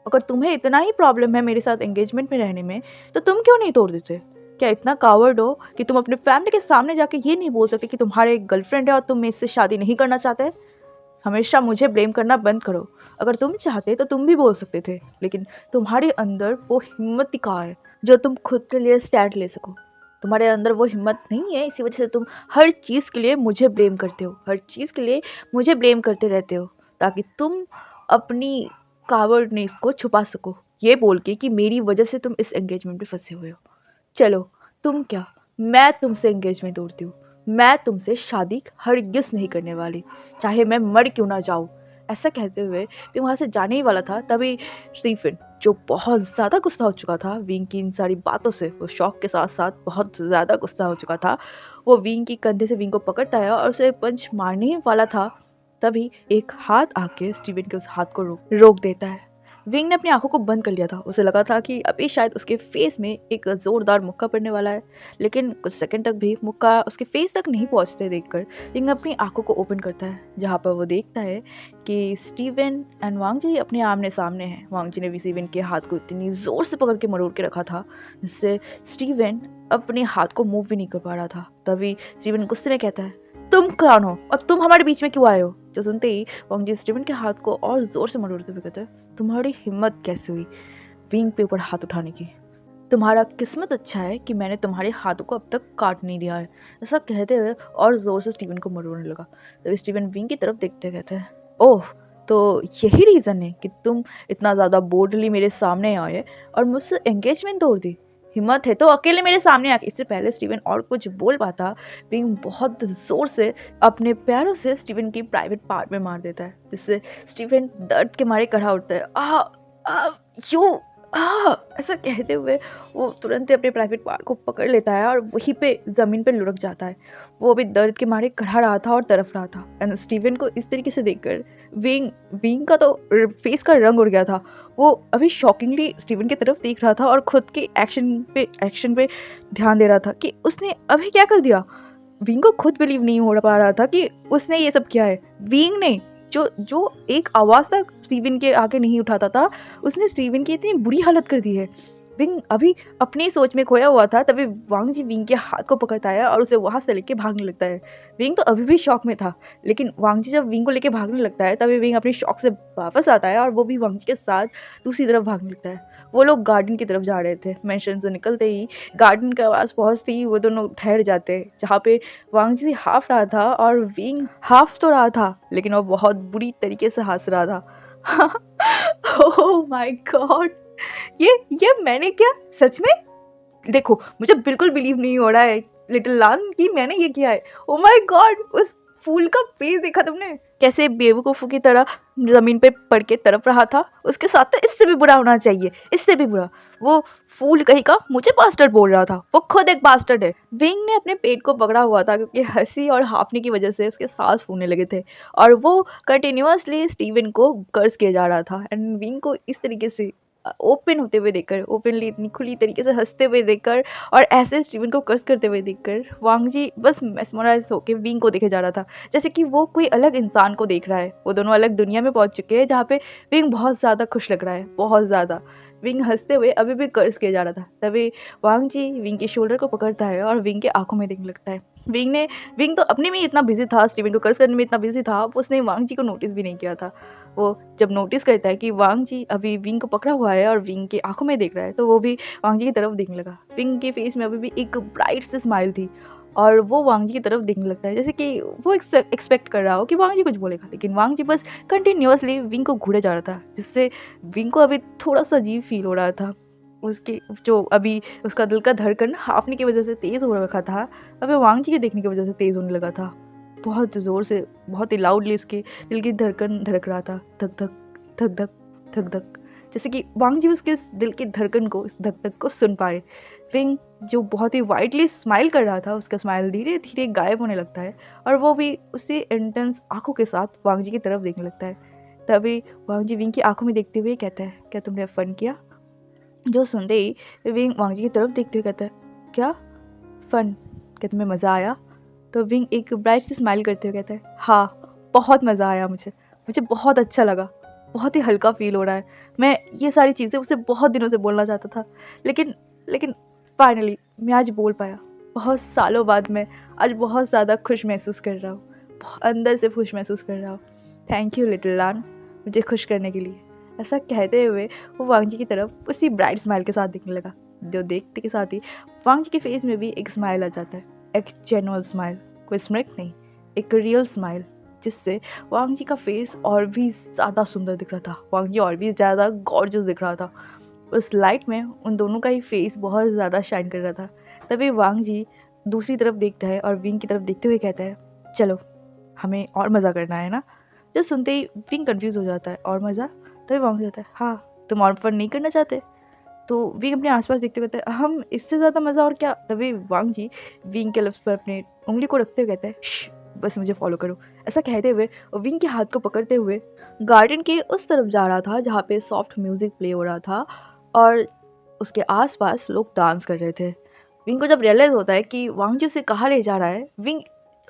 अगर तुम्हें इतना ही प्रॉब्लम है मेरे साथ एंगेजमेंट में रहने में, तो तुम क्यों नहीं तोड़ देते? क्या इतना कावर्ड हो कि तुम अपने फैमिली के सामने जाके ये नहीं बोल सकते कि तुम्हारे एक गर्लफ्रेंड है और तुम इससे शादी नहीं करना चाहते? हमेशा मुझे ब्लेम करना बंद करो। अगर तुम चाहते तो तुम भी बोल सकते थे, लेकिन तुम्हारे अंदर वो हिम्मत ही कहाँ है जो तुम खुद के लिए स्टैंड ले सको? तुम्हारे अंदर वो हिम्मत नहीं है, इसी वजह से तुम हर चीज़ के लिए मुझे ब्लेम करते हो, हर चीज़ के लिए मुझे ब्लेम करते रहते हो, ताकि तुम अपनी कावर्डनेस को छुपा सको, ये बोल के कि मेरी वजह से तुम इस एंगेजमेंट में फँसे हुए हो। चलो, तुम क्या, मैं तुमसे एंगेजमेंट तोड़ती हूँ। मैं तुमसे शादी हरगिज़ नहीं करने वाली, चाहे मैं मर क्यों ना जाऊँ। ऐसा कहते हुए मैं वहाँ से जाने ही वाला था, तभी स्टीफन, जो बहुत ज़्यादा गुस्सा हो चुका था विंग की इन सारी बातों से, वो शॉक के साथ-साथ बहुत ज़्यादा गुस्सा हो चुका था। वो विंग की कंधे से विंग को पकड़ता है और उसे पंच मारने ही वाला था, तभी एक हाथ आके स्टीवन के उस हाथ को रोक रोक देता है। विंग ने अपनी आंखों को बंद कर लिया था। उसे लगा था कि अभी शायद उसके फेस में एक ज़ोरदार मुक्का पड़ने वाला है, लेकिन कुछ सेकंड तक भी मुक्का उसके फेस तक नहीं पहुंचते देखकर विंग अपनी आंखों को ओपन करता है, जहां पर वो देखता है कि स्टीवन एंड वांग जी अपने आमने सामने हैं। वांग जी ने भी स्टीवन के हाथ को इतनी ज़ोर से पकड़ के मरोड़ के रखा था जिससे स्टीवन अपने हाथ को मूव भी नहीं कर पा रहा था। तभी स्टीवन गुस्से में कहता है, तुम कौन हो और तुम हमारे बीच में क्यों आए हो? जो सुनते ही वांग जी स्टीवन के हाथ को और जोर से मरोड़ते हुए कहते हैं, तुम्हारी हिम्मत कैसे हुई विंग पे ऊपर हाथ उठाने की? तुम्हारा किस्मत अच्छा है कि मैंने तुम्हारे हाथों को अब तक काट नहीं दिया है। ऐसा कहते हुए और जोर से स्टीवन को मरोड़ने लगा। तभी स्टीवन विंग की तरफ देखते कहते हैं, ओह, तो यही रीज़न है कि तुम इतना ज़्यादा बोल्डली मेरे सामने आए और मुझसे एंगेजमेंट तोड़ दी? हिम्मत है तो अकेले मेरे सामने आके। इससे पहले स्टीवन और कुछ बोल पाता, विंग बहुत ज़ोर से अपने पैरों से स्टीवन की प्राइवेट पार्ट में मार देता है, जिससे स्टीवन दर्द के मारे खड़ा उठता है। आ यू ऐसा कहते हुए वो तुरंत ही अपने प्राइवेट पार्ट को पकड़ लेता है और वहीं पे ज़मीन पे लुढ़क जाता है। वो अभी दर्द के मारे खड़ा रहा था और तड़फ रहा था। एंड स्टीवन को इस तरीके से देखकर विंग विंग का तो फेस का रंग उड़ गया था। वो अभी शॉकिंगली स्टीवन की तरफ देख रहा था और खुद के एक्शन पे ध्यान दे रहा था कि उसने अभी क्या कर दिया। विंग को खुद बिलीव नहीं हो पा रहा था कि उसने ये सब किया है। विंग ने जो एक आवाज़ तक स्टीवन के आगे नहीं उठाता था, उसने स्टीवन की इतनी बुरी हालत कर दी है। विंग अभी अपनी सोच में खोया हुआ था, तभी वांग जी विंग के हाथ को पकड़ता है और उसे वहाँ से लेके भागने लगता है। विंग तो अभी भी शॉक में था, लेकिन वांग जी जब विंग को लेके भागने लगता है तभी विंग अपनी शॉक से वापस आता है और वो भी वांग जी के साथ दूसरी तरफ भागने लगता है। वो लोग गार्डन की तरफ जा रहे थे। मैंशन से निकलते ही गार्डन के पास पहुँचते ही वो दोनों ठहर जाते हैं, जहाँ पे वांग जी हाफ रहा था और विंग हाफ तो रहा था, लेकिन वो बहुत बुरी तरीके से हंस रहा था। ओह माय गॉड, ये मैंने क्या सच में? देखो, मुझे बिल्कुल बिलीव नहीं हो रहा है लिटिल लान कि मैंने ये किया है। ओह माय गॉड, उस फूल का फेस देखा तुमने? कैसे बेवकूफ़ों की तरह ज़मीन पे पड़ के तड़प रहा था। उसके साथ तो इससे भी बुरा होना चाहिए, इससे भी बुरा। वो फूल कहीं का मुझे बास्टर्ड बोल रहा था। वो खुद एक बास्टर्ड है। विंग ने अपने पेट को पकड़ा हुआ था क्योंकि हंसी और हांफने की वजह से उसके सांस फूलने लगे थे और वो कंटिन्यूअसली स्टीवन को कर्स किया जा रहा था। एंड विंग को इस तरीके से ओपन होते हुए देखकर, ओपनली इतनी खुली तरीके से हंसते हुए देखकर और ऐसे स्टीवन को कर्स करते हुए देखकर वांग जी बस मेस्मराइज होकर विंग को देखे जा रहा था, जैसे कि वो कोई अलग इंसान को देख रहा है। वो दोनों अलग दुनिया में पहुंच चुके हैं जहाँ पे विंग बहुत ज़्यादा खुश लग रहा है, बहुत ज़्यादा। विंग हंसते हुए अभी भी कर्स किया जा रहा था। तभी वांग जी विंग के शोल्डर को पकड़ता है और विंग के आंखों में देखने लगता है। विंग तो अपने में ही इतना बिजी था, स्टीवन को कर्स करने में इतना बिजी था, उसने वांग जी को नोटिस भी नहीं किया था। वो जब नोटिस करता है कि वांग जी अभी विंग को पकड़ा हुआ है और विंग के आंखों में देख रहा है, तो वो भी वांग जी की तरफ देखने लगा। विंग के फेस में अभी भी एक ब्राइट सी स्माइल थी और वो वांग जी की तरफ देखने लगता है, जैसे कि वो एक्सपेक्ट कर रहा हो कि वांग जी कुछ बोलेगा, लेकिन वांग जी बस कंटिन्यूअसली विंग को घूरे जा रहा था, जिससे विंग को अभी थोड़ा सा अजीब फील हो रहा था। उसके जो अभी उसका दिल का धड़कन हाफने की वजह से तेज़ हो रखा था, अभी वांग जी के देखने की वजह से तेज़ होने लगा था। बहुत ज़ोर से, बहुत ही लाउडली उसके दिल की धड़कन धड़क रहा था, धक धक धक धक धक धक, जैसे कि वांग जी उसके दिल की धड़कन को, इस धक धक को सुन पाए। विंग जो बहुत ही वाइडली स्माइल कर रहा था, उसका स्माइल धीरे धीरे गायब होने लगता है और वो भी उसी इंटेंस आंखों के साथ वांग जी की तरफ देखने लगता है। तभी वांग जी विंग की आंखों में देखते हुए कहता है, क्या तुमने फन किया? जो सुनते ही विंग वांग जी की तरफ देखते हुए कहता है, क्या फन? क्या तुम्हें मज़ा आया? तो विंग एक ब्राइट से स्माइल करते हुए कहता है, हाँ, बहुत मज़ा आया मुझे बहुत अच्छा लगा, बहुत ही हल्का फील हो रहा है। मैं ये सारी चीज़ें उसे बहुत दिनों से बोलना चाहता था, लेकिन फाइनली मैं आज बोल पाया। बहुत सालों बाद मैं आज बहुत ज़्यादा खुश महसूस कर रहा हूँ, अंदर से खुश महसूस कर रहा हूँ। थैंक यू लिटिल लान, मुझे खुश करने के लिए। ऐसा कहते हुए वो वांग जी की तरफ उसी ब्राइट स्माइल के साथ दिखने लगा। जो देखते के साथ ही वांग जी के फेस में भी एक स्माइल आ जाता है, एक जेन्युइन स्माइल, कोई स्मिर्क नहीं, एक रियल स्माइल, जिससे वांग जी का फेस और भी ज़्यादा सुंदर दिख रहा था। वांग जी और भी ज़्यादा गॉर्जियस दिख रहा था। उस लाइट में उन दोनों का ही फेस बहुत ज़्यादा शाइन कर रहा था। तभी वांग जी दूसरी तरफ देखता है और विंग की तरफ देखते हुए कहता है, चलो हमें और मज़ा करना है ना? जो सुनते ही विंग कंफ्यूज हो जाता है, और मज़ा? तभी वांग कहता है, हाँ, तुम और फन नहीं करना चाहते? तो विंग अपने आसपास देखते कहते हैं, हम इससे ज़्यादा मज़ा और क्या? तभी वांग जी विंग के लिप्स पर अपने उंगली को रखते हुए कहते हैं, बस मुझे फॉलो करो। ऐसा कहते हुए और विंग के हाथ को पकड़ते हुए गार्डन के उस तरफ जा रहा था जहाँ पे सॉफ्ट म्यूज़िक प्ले हो रहा था और उसके आस-पास लोग डांस कर रहे थे। विंग को जब रियलाइज़ होता है कि वांग जी उसे कहाँ ले जा रहा है, विंग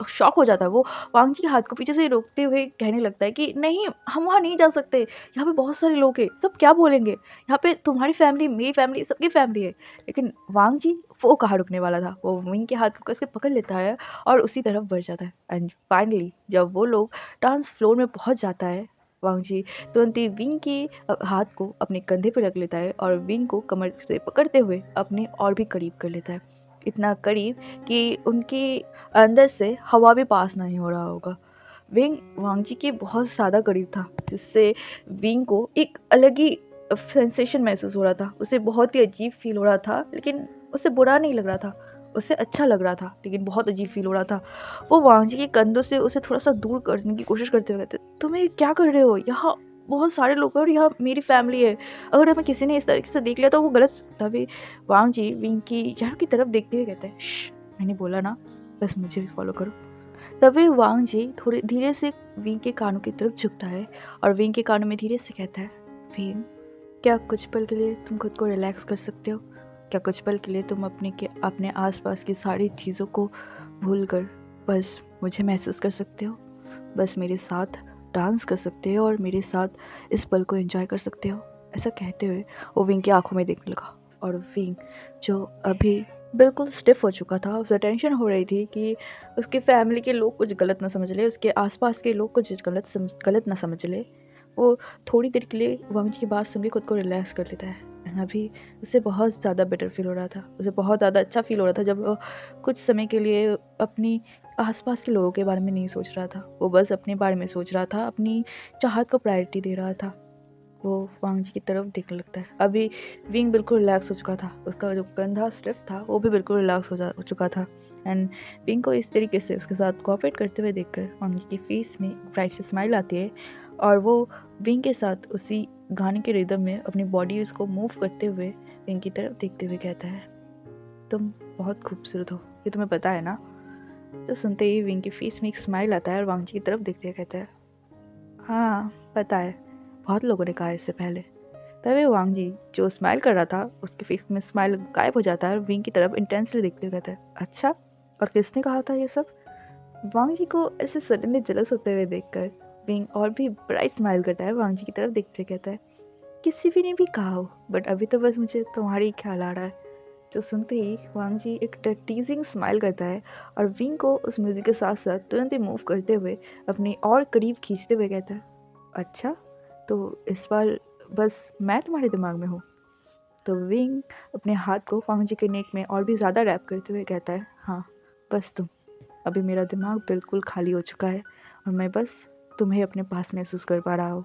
शॉक हो जाता है। वो वांग जी के हाथ को पीछे से रोकते हुए कहने लगता है कि नहीं, हम वहाँ नहीं जा सकते, यहाँ पे बहुत सारे लोग हैं, सब क्या बोलेंगे? यहाँ पे तुम्हारी फैमिली, मेरी फैमिली, सबकी फैमिली है। लेकिन वांग जी वो कहाँ रुकने वाला था, वो विंग के हाथ को कस के पकड़ लेता है और उसी तरफ बढ़ जाता है। एंड फाइनली जब वो लोग डांस फ्लोर में पहुँच जाता है, वांग जी तुरंत ही विंग के हाथ को अपने कंधे पे रख लेता है और विंग को कमर से पकड़ते हुए अपने और भी करीब कर लेता है। इतना करीब कि उनके अंदर से हवा भी पास नहीं हो रहा होगा। विंग वांग जी के बहुत ज़्यादा करीब था, जिससे विंग को एक अलग ही सेंसेशन महसूस हो रहा था। उसे बहुत ही अजीब फील हो रहा था, लेकिन उसे बुरा नहीं लग रहा था। उसे अच्छा लग रहा था, लेकिन बहुत अजीब फील हो रहा था। वो वांग जी के कंधों से उसे थोड़ा-सा दूर करने की कोशिश करते हुए कहते, "तुम ये क्या कर रहे हो? यहाँ बहुत सारे लोग हैं और यहाँ मेरी फैमिली है। अगर हमें किसी ने इस तरीके से देख लिया तो वो गलत।" तभी वांग जी विंग की चेहरे की तरफ देखते हुए कहते हैं, "श्श! मैंने बोला ना, बस मुझे भी फ़ॉलो करो।" तभी वांग जी थोड़े धीरे से विंग के कानों की तरफ झुकता है और विंग के कानों में धीरे से कहता है, "विंग, क्या कुछ पल के लिए तुम खुद को रिलैक्स कर सकते हो? क्या कुछ पल के लिए तुम अपने आसपास की सारी चीज़ों को भूलकर बस मुझे महसूस कर सकते हो? बस मेरे साथ डांस कर सकते हो और मेरे साथ इस पल को एंजॉय कर सकते हो?" ऐसा कहते हुए वो विंग की आंखों में देखने लगा और विंग जो अभी बिल्कुल स्टिफ हो चुका था, उसे टेंशन हो रही थी कि उसकी फैमिली के लोग कुछ गलत ना समझ ले, उसके आसपास के लोग कुछ गलत ना समझ ले। वो थोड़ी देर के लिए वांग जी की बात सुन के खुद को रिलैक्स कर लेता है। एंड अभी उसे बहुत ज़्यादा बेटर फ़ील हो रहा था। उसे बहुत ज़्यादा अच्छा फ़ील हो रहा था जब वो कुछ समय के लिए अपनी आस-पास के लोगों के बारे में नहीं सोच रहा था। वो बस अपने बारे में सोच रहा था, अपनी चाहत को प्रायोरिटी दे रहा था। वो वांग जी की तरफ देखने लगता है। अभी विंग बिल्कुल रिलैक्स हो चुका था। उसका जो कंधा स्टिफ था, वो भी बिल्कुल रिलैक्स हो चुका था। एंड विंग को इस तरीके से उसके साथ कोऑपरेट करते हुए देखकर वांग जी के फेस में एक ब्राइट सी स्माइल आती है और वो विंग के साथ उसी गाने के रिदम में अपनी बॉडी उसको मूव करते हुए विंग की तरफ देखते हुए कहता है, "तुम बहुत खूबसूरत हो, ये तुम्हें पता है ना?" तो सुनते ही विंग के फेस में एक स्माइल आता है और वांग जी की तरफ देखते हुए कहता है, "हाँ, पता है। बहुत लोगों ने कहा है इससे पहले।" तभी वांग जी जो स्माइल कर रहा था, उसके फेस में स्माइल गायब हो जाता है और विंग की तरफ इंटेंसली देखते हुए कहता है, "अच्छा? और किसने कहा था ये सब?" वांग जी को ऐसे सडनली जेलस होते हुए देखकर विंग और भी ब्राइट स्माइल करता है, वांग जी की तरफ देखते हुए कहता है, "किसी भी ने भी कहा हो, बट अभी तो बस मुझे तुम्हारा ही ख्याल आ रहा है।" तो सुनते ही वांग जी एक टीजिंग स्माइल करता है और विंग को उस म्यूजिक के साथ साथ तुरंत ही मूव करते हुए अपने और करीब खींचते हुए कहता है, "अच्छा, तो इस बार बस मैं तुम्हारे दिमाग में हूँ?" तो विंग अपने हाथ को वांग जी के नेक में और भी ज़्यादा रैप करते हुए कहता है, "हाँ, बस तुम। अभी मेरा दिमाग बिल्कुल खाली हो चुका है और मैं बस तुम्हें अपने पास महसूस कर पा रहा हूँ।"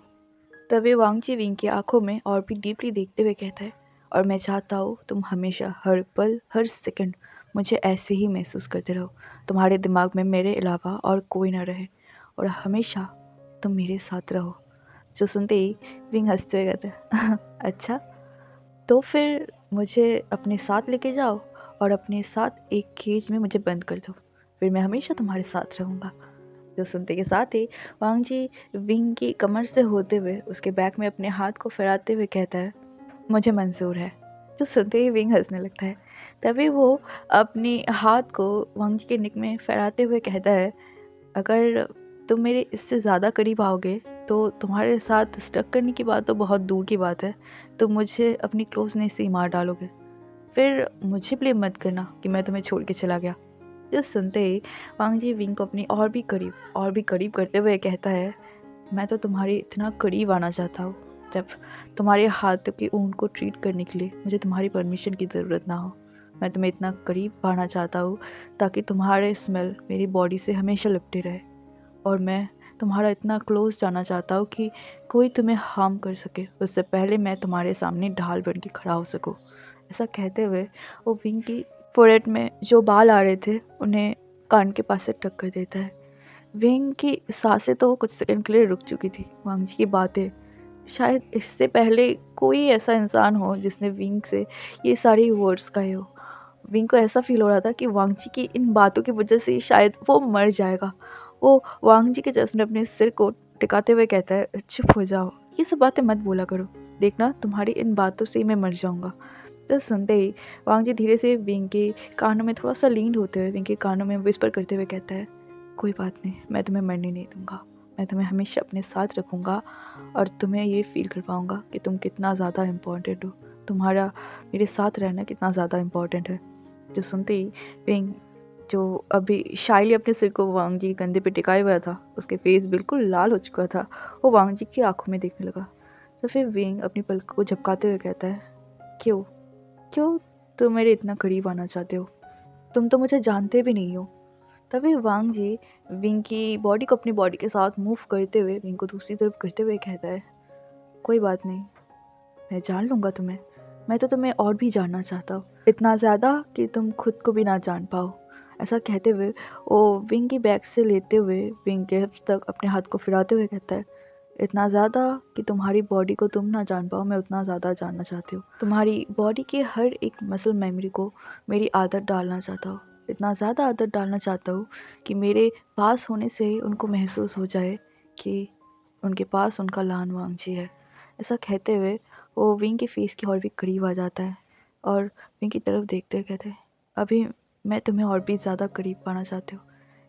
तभी वांग जी विंग की आंखों में और भी डीपली देखते हुए कहता है, "और मैं चाहता हूँ तुम हमेशा, हर पल, हर सेकंड मुझे ऐसे ही महसूस करते रहो। तुम्हारे दिमाग में मेरे अलावा और कोई ना रहे और हमेशा तुम मेरे साथ रहो।" जो सुनते ही विंग हंसते हुए कहता है, "अच्छा, तो फिर मुझे अपने साथ लेके जाओ और अपने साथ एक केज में मुझे बंद कर दो। फिर मैं हमेशा तुम्हारे साथ रहूँगा।" जो सुनते के साथ ही वांग जी विंग की कमर से होते हुए उसके बैक में अपने हाथ को फैलाते हुए कहता है, "मुझे मंज़ूर है।" जो सुनते ही विंग हँसने लगता है। तभी वो अपने हाथ को वांग जी के नेक में फैलाते हुए कहता है, "अगर तुम मेरे इससे ज़्यादा करीब आओगे तो तुम्हारे साथ स्टक करने की बात तो बहुत दूर की बात है। तुम मुझे अपनी क्लोज़नेस से ही मार डालोगे। फिर मुझे ब्लेम मत करना कि मैं तुम्हें छोड़ के चला गया।" जो सुनते ही वांग जी विंग को अपनी और भी करीब करते हुए कहता है, "मैं तो तुम्हारे इतना करीब आना चाहता हूँ, जब तुम्हारे हाथ की ऊँट को ट्रीट करने के लिए मुझे तुम्हारी परमिशन की ज़रूरत ना हो। मैं तुम्हें इतना करीब पाना चाहता हूँ ताकि तुम्हारे स्मेल मेरी बॉडी से हमेशा लिपटे रहे और मैं तुम्हारा इतना क्लोज़ जाना चाहता हूँ कि कोई तुम्हें हार्म कर सके, उससे पहले मैं तुम्हारे सामने ढाल बन के खड़ा हो सकूँ।" ऐसा कहते हुए वो विंग की फोrehead में जो बाल आ रहे थे, उन्हें कान के पास से टक कर देता है। विंग की साँसें तो कुछ सेकंड के लिए रुक चुकी थी। वांग जी की बातें, शायद इससे पहले कोई ऐसा इंसान हो जिसने विंग से ये सारे वर्ड्स कहे हो। विंग को ऐसा फ़ील हो रहा था कि वांग जी की इन बातों की वज़ह से शायद वो मर जाएगा। वो वांग जी के जस्ट ने अपने सिर को टिकाते हुए कहता है, चुप हो जाओ, ये सब बातें मत बोला करो, देखना तुम्हारी इन बातों से ही मैं मर जाऊंगा। तो सुनते ही वांग जी धीरे से विंग के कानों में थोड़ा सा लीन होते हुए विंग के कानों में विस्पर करते हुए कहता है, कोई बात नहीं, मैं तुम्हें मरने नहीं दूंगा, मैं तुम्हें हमेशा अपने साथ रखूंगा और तुम्हें ये फील करवाऊंगा कि तुम कितना ज़्यादा इम्पोर्टेंट हो, तुम्हारा मेरे साथ रहना कितना ज़्यादा इम्पोर्टेंट है। जो सुनते ही विंग, जो अभी शाइली अपने सिर को वांग जी के कंधे पे टिकाए हुआ था, उसके फेस बिल्कुल लाल हो चुका था, वो वांग जी की आंखों में देखने लगा। तो फिर विंग अपनी पलकों को झपकाते हुए कहता है, क्यों क्यों तुम मेरे इतना करीब आना चाहते हो, तुम तो मुझे जानते भी नहीं हो। तभी वांग जी विंग की बॉडी को अपनी बॉडी के साथ मूव करते हुए विंग को दूसरी तरफ करते हुए कहता है, कोई बात नहीं, मैं जान लूँगा तुम्हें, मैं तो तुम्हें और भी जानना चाहता हूँ, इतना ज़्यादा कि तुम खुद को भी ना जान पाओ। ऐसा कहते हुए वो विंग की बैग से लेते हुए विंग के हिप्स तक अपने हाथ को फिराते हुए कहता है, इतना ज़्यादा कि तुम्हारी बॉडी को तुम ना जान पाओ, मैं उतना ज़्यादा जानना चाहती हूँ। तुम्हारी बॉडी के हर एक मसल मेमोरी को मेरी आदत डालना चाहता हूँ, इतना ज़्यादा आदत डालना चाहता हूँ कि मेरे पास होने से ही उनको महसूस हो जाए कि उनके पास उनका लान वांग जी है। ऐसा कहते हुए वो विंग के फेस की और भी करीब आ जाता है और विंग की तरफ देखते हुए कहते हैं, अभी मैं तुम्हें और भी ज़्यादा करीब पाना चाहती हूँ,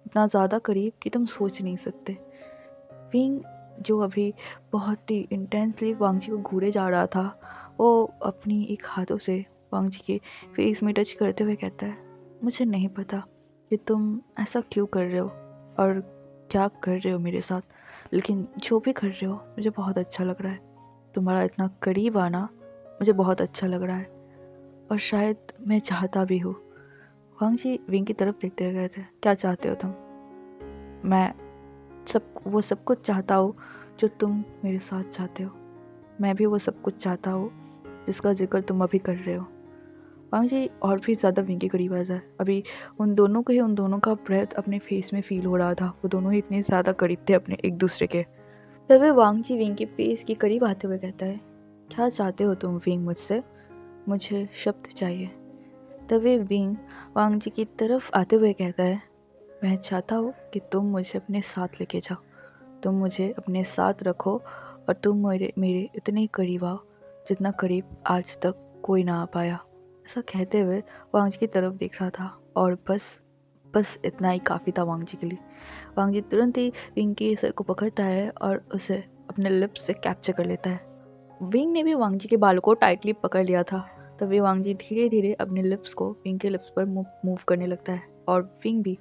इतना ज़्यादा करीब कि तुम सोच नहीं सकते। विंग, जो अभी बहुत ही इंटेंसली वांग जी को घूरे जा रहा था, वो अपनी एक हाथों से वांग जी के फेस में टच करते हुए कहता है, मुझे नहीं पता कि तुम ऐसा क्यों कर रहे हो और क्या कर रहे हो मेरे साथ, लेकिन जो भी कर रहे हो मुझे बहुत अच्छा लग रहा है, तुम्हारा इतना करीब आना मुझे बहुत अच्छा लग रहा है और शायद मैं चाहता भी हूँ। वांग जी विंग की तरफ देखते हुए कहते हैं, क्या चाहते हो तुम? मैं वो सब कुछ चाहता हूँ जो तुम मेरे साथ चाहते हो, मैं भी वो सब कुछ चाहता हूँ जिसका जिक्र तुम अभी कर रहे हो। वांग जी और भी ज़्यादा विंग के करीब आ जाए, अभी उन दोनों का ब्रेथ अपने फेस में फील हो रहा था, वो दोनों ही इतने ज़्यादा करीब थे अपने एक दूसरे के। तभी वांग जी विंग के फेस के करीब आते हुए कहता है, क्या चाहते हो तुम विंग मुझसे? मुझे शब्द चाहिए। तभी विंग वांग जी की तरफ आते हुए कहता है, मैं चाहता हूँ कि तुम मुझे अपने साथ लेके जाओ, तुम मुझे अपने साथ रखो और तुम मेरे मेरे इतने करीब आओ जितना करीब आज तक कोई ना आ पाया। ऐसा कहते हुए वांग जी की तरफ देख रहा था और बस इतना ही काफ़ी था वांग जी के लिए। वांग जी तुरंत ही विंग के सर को पकड़ता है और उसे अपने लिप्स से कैप्चर कर लेता है। विंग ने भी वांग जी के बालों को टाइटली पकड़ लिया था, तभी वांग जी धीरे धीरे अपने लिप्स को विंग के लिप्स पर मूव करने लगता है और विंग भी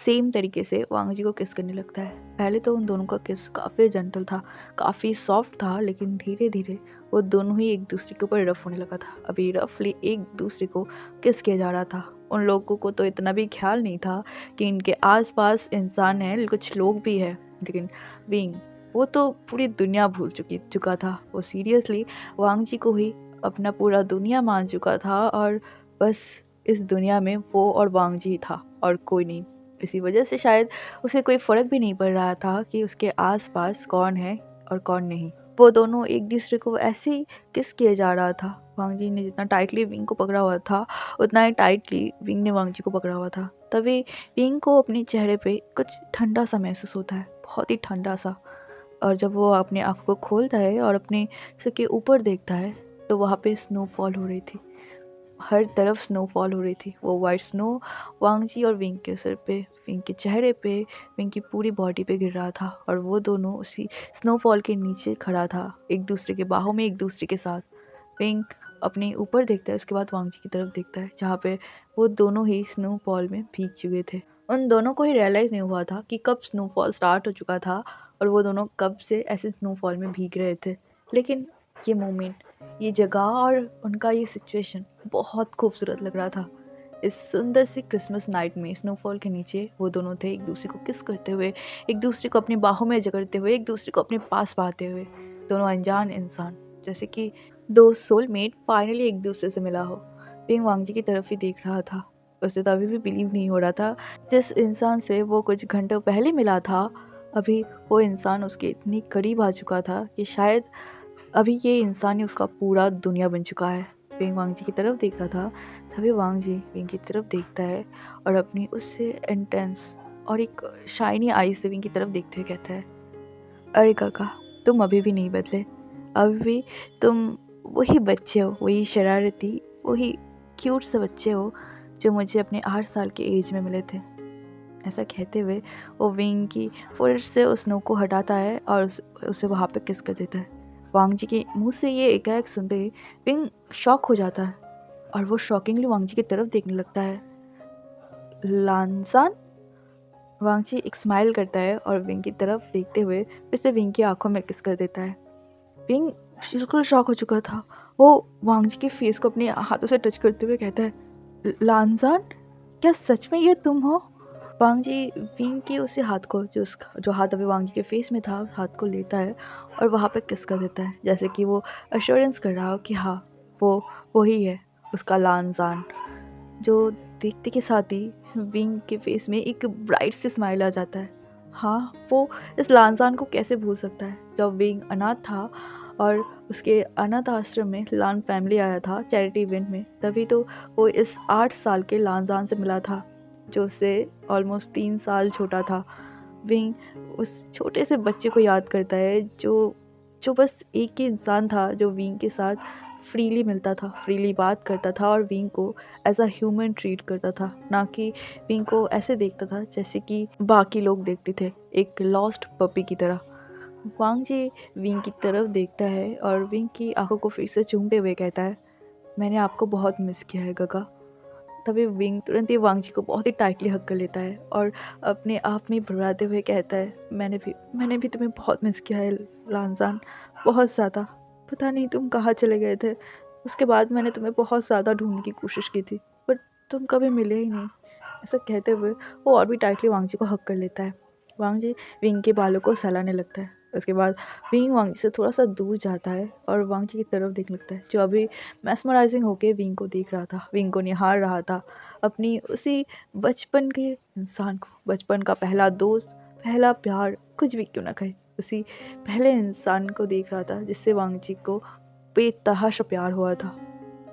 सेम तरीके से वांग जी को किस करने लगता है। पहले तो उन दोनों का किस काफ़ी जेंटल था, काफ़ी सॉफ्ट था, लेकिन धीरे धीरे वो दोनों ही एक दूसरे के ऊपर रफ होने लगा था। अभी रफली एक दूसरे को किस किया जा रहा था। उन लोगों को तो इतना भी ख्याल नहीं था कि इनके आसपास इंसान हैं, कुछ लोग भी हैं, लेकिन विंग, वो तो पूरी दुनिया भूल चुका था। वो सीरियसली वांग जी को ही अपना पूरा दुनिया मान चुका था और बस इस दुनिया में वो और वांग जी था और कोई नहीं। इसी वजह से शायद उसे कोई फ़र्क भी नहीं पड़ रहा था कि उसके आस-पास कौन है और कौन नहीं। वो दोनों एक दूसरे को ऐसे ही किस किए जा रहा था। वांग जी ने जितना टाइटली विंग को पकड़ा हुआ था, उतना ही टाइटली विंग ने वांग जी को पकड़ा हुआ था। तभी विंग को अपने चेहरे पे कुछ ठंडा-सा महसूस होता है, बहुत ही ठंडा-सा। और जब वो अपनी आँखों को खोलता है और अपने सिर के ऊपर देखता है, तो वहाँ पे स्नोफॉल हो रही थी। हर तरफ स्नोफॉल हो रही थी। वो वाइट स्नो वांग जी और विंग के सिर पे, विंग के चेहरे पे, विंग की पूरी बॉडी पे गिर रहा था और वो दोनों उसी स्नोफॉल के नीचे खड़ा था, एक दूसरे के बाहों में एक दूसरे के साथ। विंग अपने ऊपर देखता है, उसके बाद वांग जी की तरफ देखता है, जहाँ पे वो दोनों ही स्नोफॉल में भीग चुके थे। उन दोनों को ही रियलाइज़ नहीं हुआ था कि कब स्नोफॉल स्टार्ट हो चुका था और वो दोनों कब से ऐसे स्नोफॉल में भीग रहे थे। लेकिन ये मोमेंट, ये जगह और उनका ये सिचुएशन बहुत खूबसूरत लग रहा था। इस सुंदर सी क्रिसमस नाइट में स्नोफॉल के नीचे वो दोनों थे, एक दूसरे को किस करते हुए, एक दूसरे को अपनी बाहों में जकड़ते हुए, एक दूसरे को अपने पास पाते हुए। दोनों अनजान इंसान, जैसे कि दो सोलमेट फाइनली एक दूसरे से मिला हो। पिंग वांग जी की तरफ ही देख रहा था। उसे तो अभी भी बिलीव नहीं हो रहा था, जिस इंसान से वो कुछ घंटों पहले मिला था, अभी वो इंसान उसके इतनी करीब आ चुका था कि शायद अभी ये इंसान ही उसका पूरा दुनिया बन चुका है। विंग वांग जी की तरफ देख रहा था, तभी वांग जी विंग की तरफ देखता है और अपनी उससे इंटेंस और एक शाइनी आई से विंग की तरफ देखते हुए कहता है, अरे काका, तुम अभी भी नहीं बदले। अभी भी तुम वही बच्चे हो, वही शरारती, वही क्यूट से बच्चे हो जो मुझे अपने 8 साल के एज में मिले थे। ऐसा कहते हुए वो विंग की फोrehead से उस नोक को हटाता है और उसे वहाँ पे किस कर देता है। वांग जी के मुंह से ये एकाएक सुनते ही विंग शॉक हो जाता है और वो शॉकिंगली वांग जी की तरफ देखने लगता है। लानसान? वांग जी एक स्माइल करता है और विंग की तरफ देखते हुए फिर से विंग की आंखों में किस कर देता है। विंग बिल्कुल शॉक हो चुका था। वो वांग जी के फेस को अपने हाथों से टच करते हुए कहता है, लानसान, क्या सच में ये तुम हो? वांग जी विंग के उसी हाथ को, जो हाथ अभी वांग जी के फेस में था, उस हाथ को लेता है और वहाँ पे किस कर देता है, जैसे कि वो अश्योरेंस कर रहा हो कि हाँ, वो वही है, उसका लानजान। जो देखते के साथ ही विंग के फेस में एक ब्राइट सी स्माइल आ जाता है। हाँ, वो इस लानजान को कैसे भूल सकता है। जब विंग अनाथ था और उसके अनाथ आश्रम में लान फैमिली आया था चैरिटी इवेंट में, तभी तो वो इस 8 साल के लानजान से मिला था, जो उससे ऑलमोस्ट 3 साल छोटा था। विंग उस छोटे से बच्चे को याद करता है जो बस एक ही इंसान था जो विंग के साथ फ्रीली मिलता था, फ्रीली बात करता था और विंग को एज अ ह्यूमन ट्रीट करता था, ना कि विंग को ऐसे देखता था जैसे कि बाकी लोग देखते थे, एक लॉस्ट पपी की तरह। वांग जी विंग की तरफ देखता है और विंग की आंखों को फिर से चूमते हुए कहता है, मैंने आपको बहुत मिस किया है गगा। तभी विंग तुरंत ही वांग जी को बहुत ही टाइटली हग कर लेता है और अपने आप में भुराते हुए कहता है, मैंने भी तुम्हें बहुत मिस किया है लानजान, बहुत ज़्यादा। पता नहीं तुम कहाँ चले गए थे। उसके बाद मैंने तुम्हें बहुत ज़्यादा ढूंढने की कोशिश की थी, बट तुम कभी मिले ही नहीं। ऐसा कहते हुए वो और भी टाइटली वांग जी को हग कर लेता है। वांग जी विंग के बालों को सहलाने लगता है। उसके बाद विंग वांग जी से थोड़ा सा दूर जाता है और वांग जी की तरफ देखने लगता है, जो अभी मैस्मराइजिंग होके विंग को देख रहा था, विंग को निहार रहा था, अपनी उसी बचपन के इंसान को, बचपन का पहला दोस्त, पहला प्यार, कुछ भी क्यों ना कहे, उसी पहले इंसान को देख रहा था जिससे वांग जी को बेतहाशा प्यार हुआ था।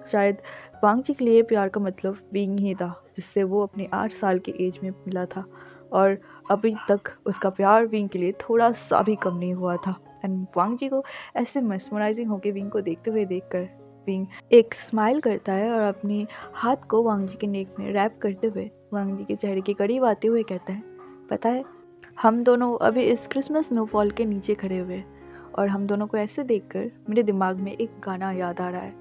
शायद वांग जी के लिए प्यार का मतलब विंग ही था, जिससे वो अपने 8 साल की एज में मिला था और अभी तक उसका प्यार विंग के लिए थोड़ा सा भी कम नहीं हुआ था। एंड वांग जी को ऐसे मेस्मराइजिंग होकर विंग को देखते हुए देखकर विंग एक स्माइल करता है और अपनी हाथ को वांग जी के नेक में रैप करते हुए वांग जी के चेहरे के करीब आते हुए कहता है, पता है, हम दोनों अभी इस क्रिसमस स्नोफॉल के नीचे खड़े हुए और हम दोनों को ऐसे देखकर मेरे दिमाग में एक गाना याद आ रहा है।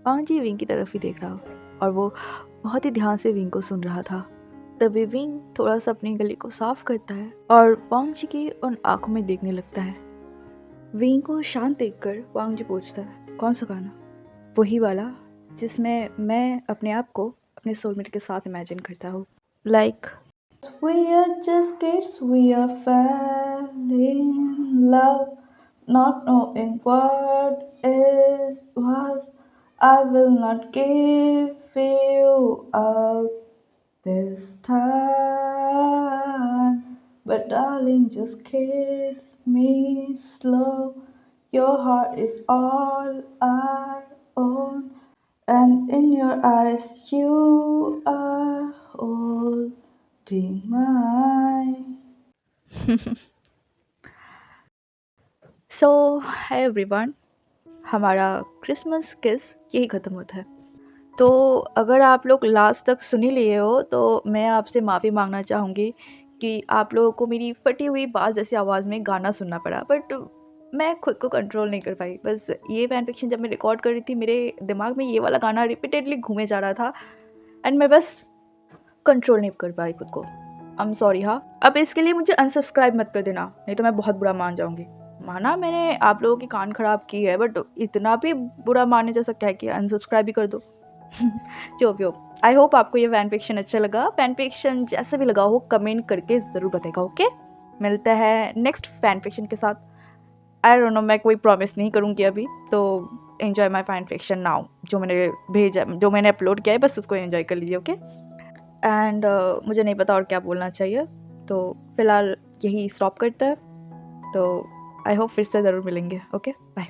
वांग जी विंग की तरफ ही देख रहा और वो बहुत ही ध्यान से विंग को सुन रहा था। तभी विंग थोड़ा सा अपनी गले को साफ करता है और वांग जी की उन आंखों में देखने लगता है। विंग को शांत देखकर वांग जी पूछता है, कौन सा गाना? वही वाला जिसमें मैं अपने आप को अपने सोलमेट के साथ इमेजिन करता हूँ। Like We are just kids, we are falling in love, not knowing what is what. I will not give you up this time, but darling, just kiss me slow. Your heart is all I own, and in your eyes, you are holding mine. So hi everyone, हमारा Christmas किस यही ख़त्म होता है। तो अगर आप लोग लास्ट तक सुन ही लिए हो तो मैं आपसे माफ़ी मांगना चाहूँगी कि आप लोगों को मेरी फटी हुई बात जैसी आवाज़ में गाना सुनना पड़ा, बट मैं खुद को कंट्रोल नहीं कर पाई। बस ये फैन फिक्शन जब मैं रिकॉर्ड कर रही थी, मेरे दिमाग में ये वाला गाना रिपीटेडली घूमे जा रहा था एंड मैं बस कंट्रोल नहीं कर पाई खुद को। I am sorry. हाँ, अब इसके लिए मुझे अनसब्सक्राइब मत कर देना, नहीं तो मैं बहुत बुरा मान जाऊँगी। माना मैंने आप लोगों की कान खराब की है, बट इतना भी बुरा मानने जैसा क्या है कि अनसब्सक्राइब भी कर दो। जो भी हो, आई होप आपको ये फैन फिक्शन अच्छा लगा। फैन फिक्शन जैसा भी लगा हो कमेंट करके ज़रूर बताएगा। ओके, मिलते हैं नेक्स्ट फैन फिक्शन के साथ। आई डोंट नो, मैं कोई प्रॉमिस नहीं करूँगी अभी, तो enjoy my fan fiction now. जो मैंने भेजा, जो मैंने अपलोड किया है, बस उसको एंजॉय कर लीजिए। ओके, एंड मुझे नहीं पता और क्या बोलना चाहिए, तो फिलहाल यही स्टॉप करता है। तो आई होप फिर से ज़रूर मिलेंगे। Okay, bye.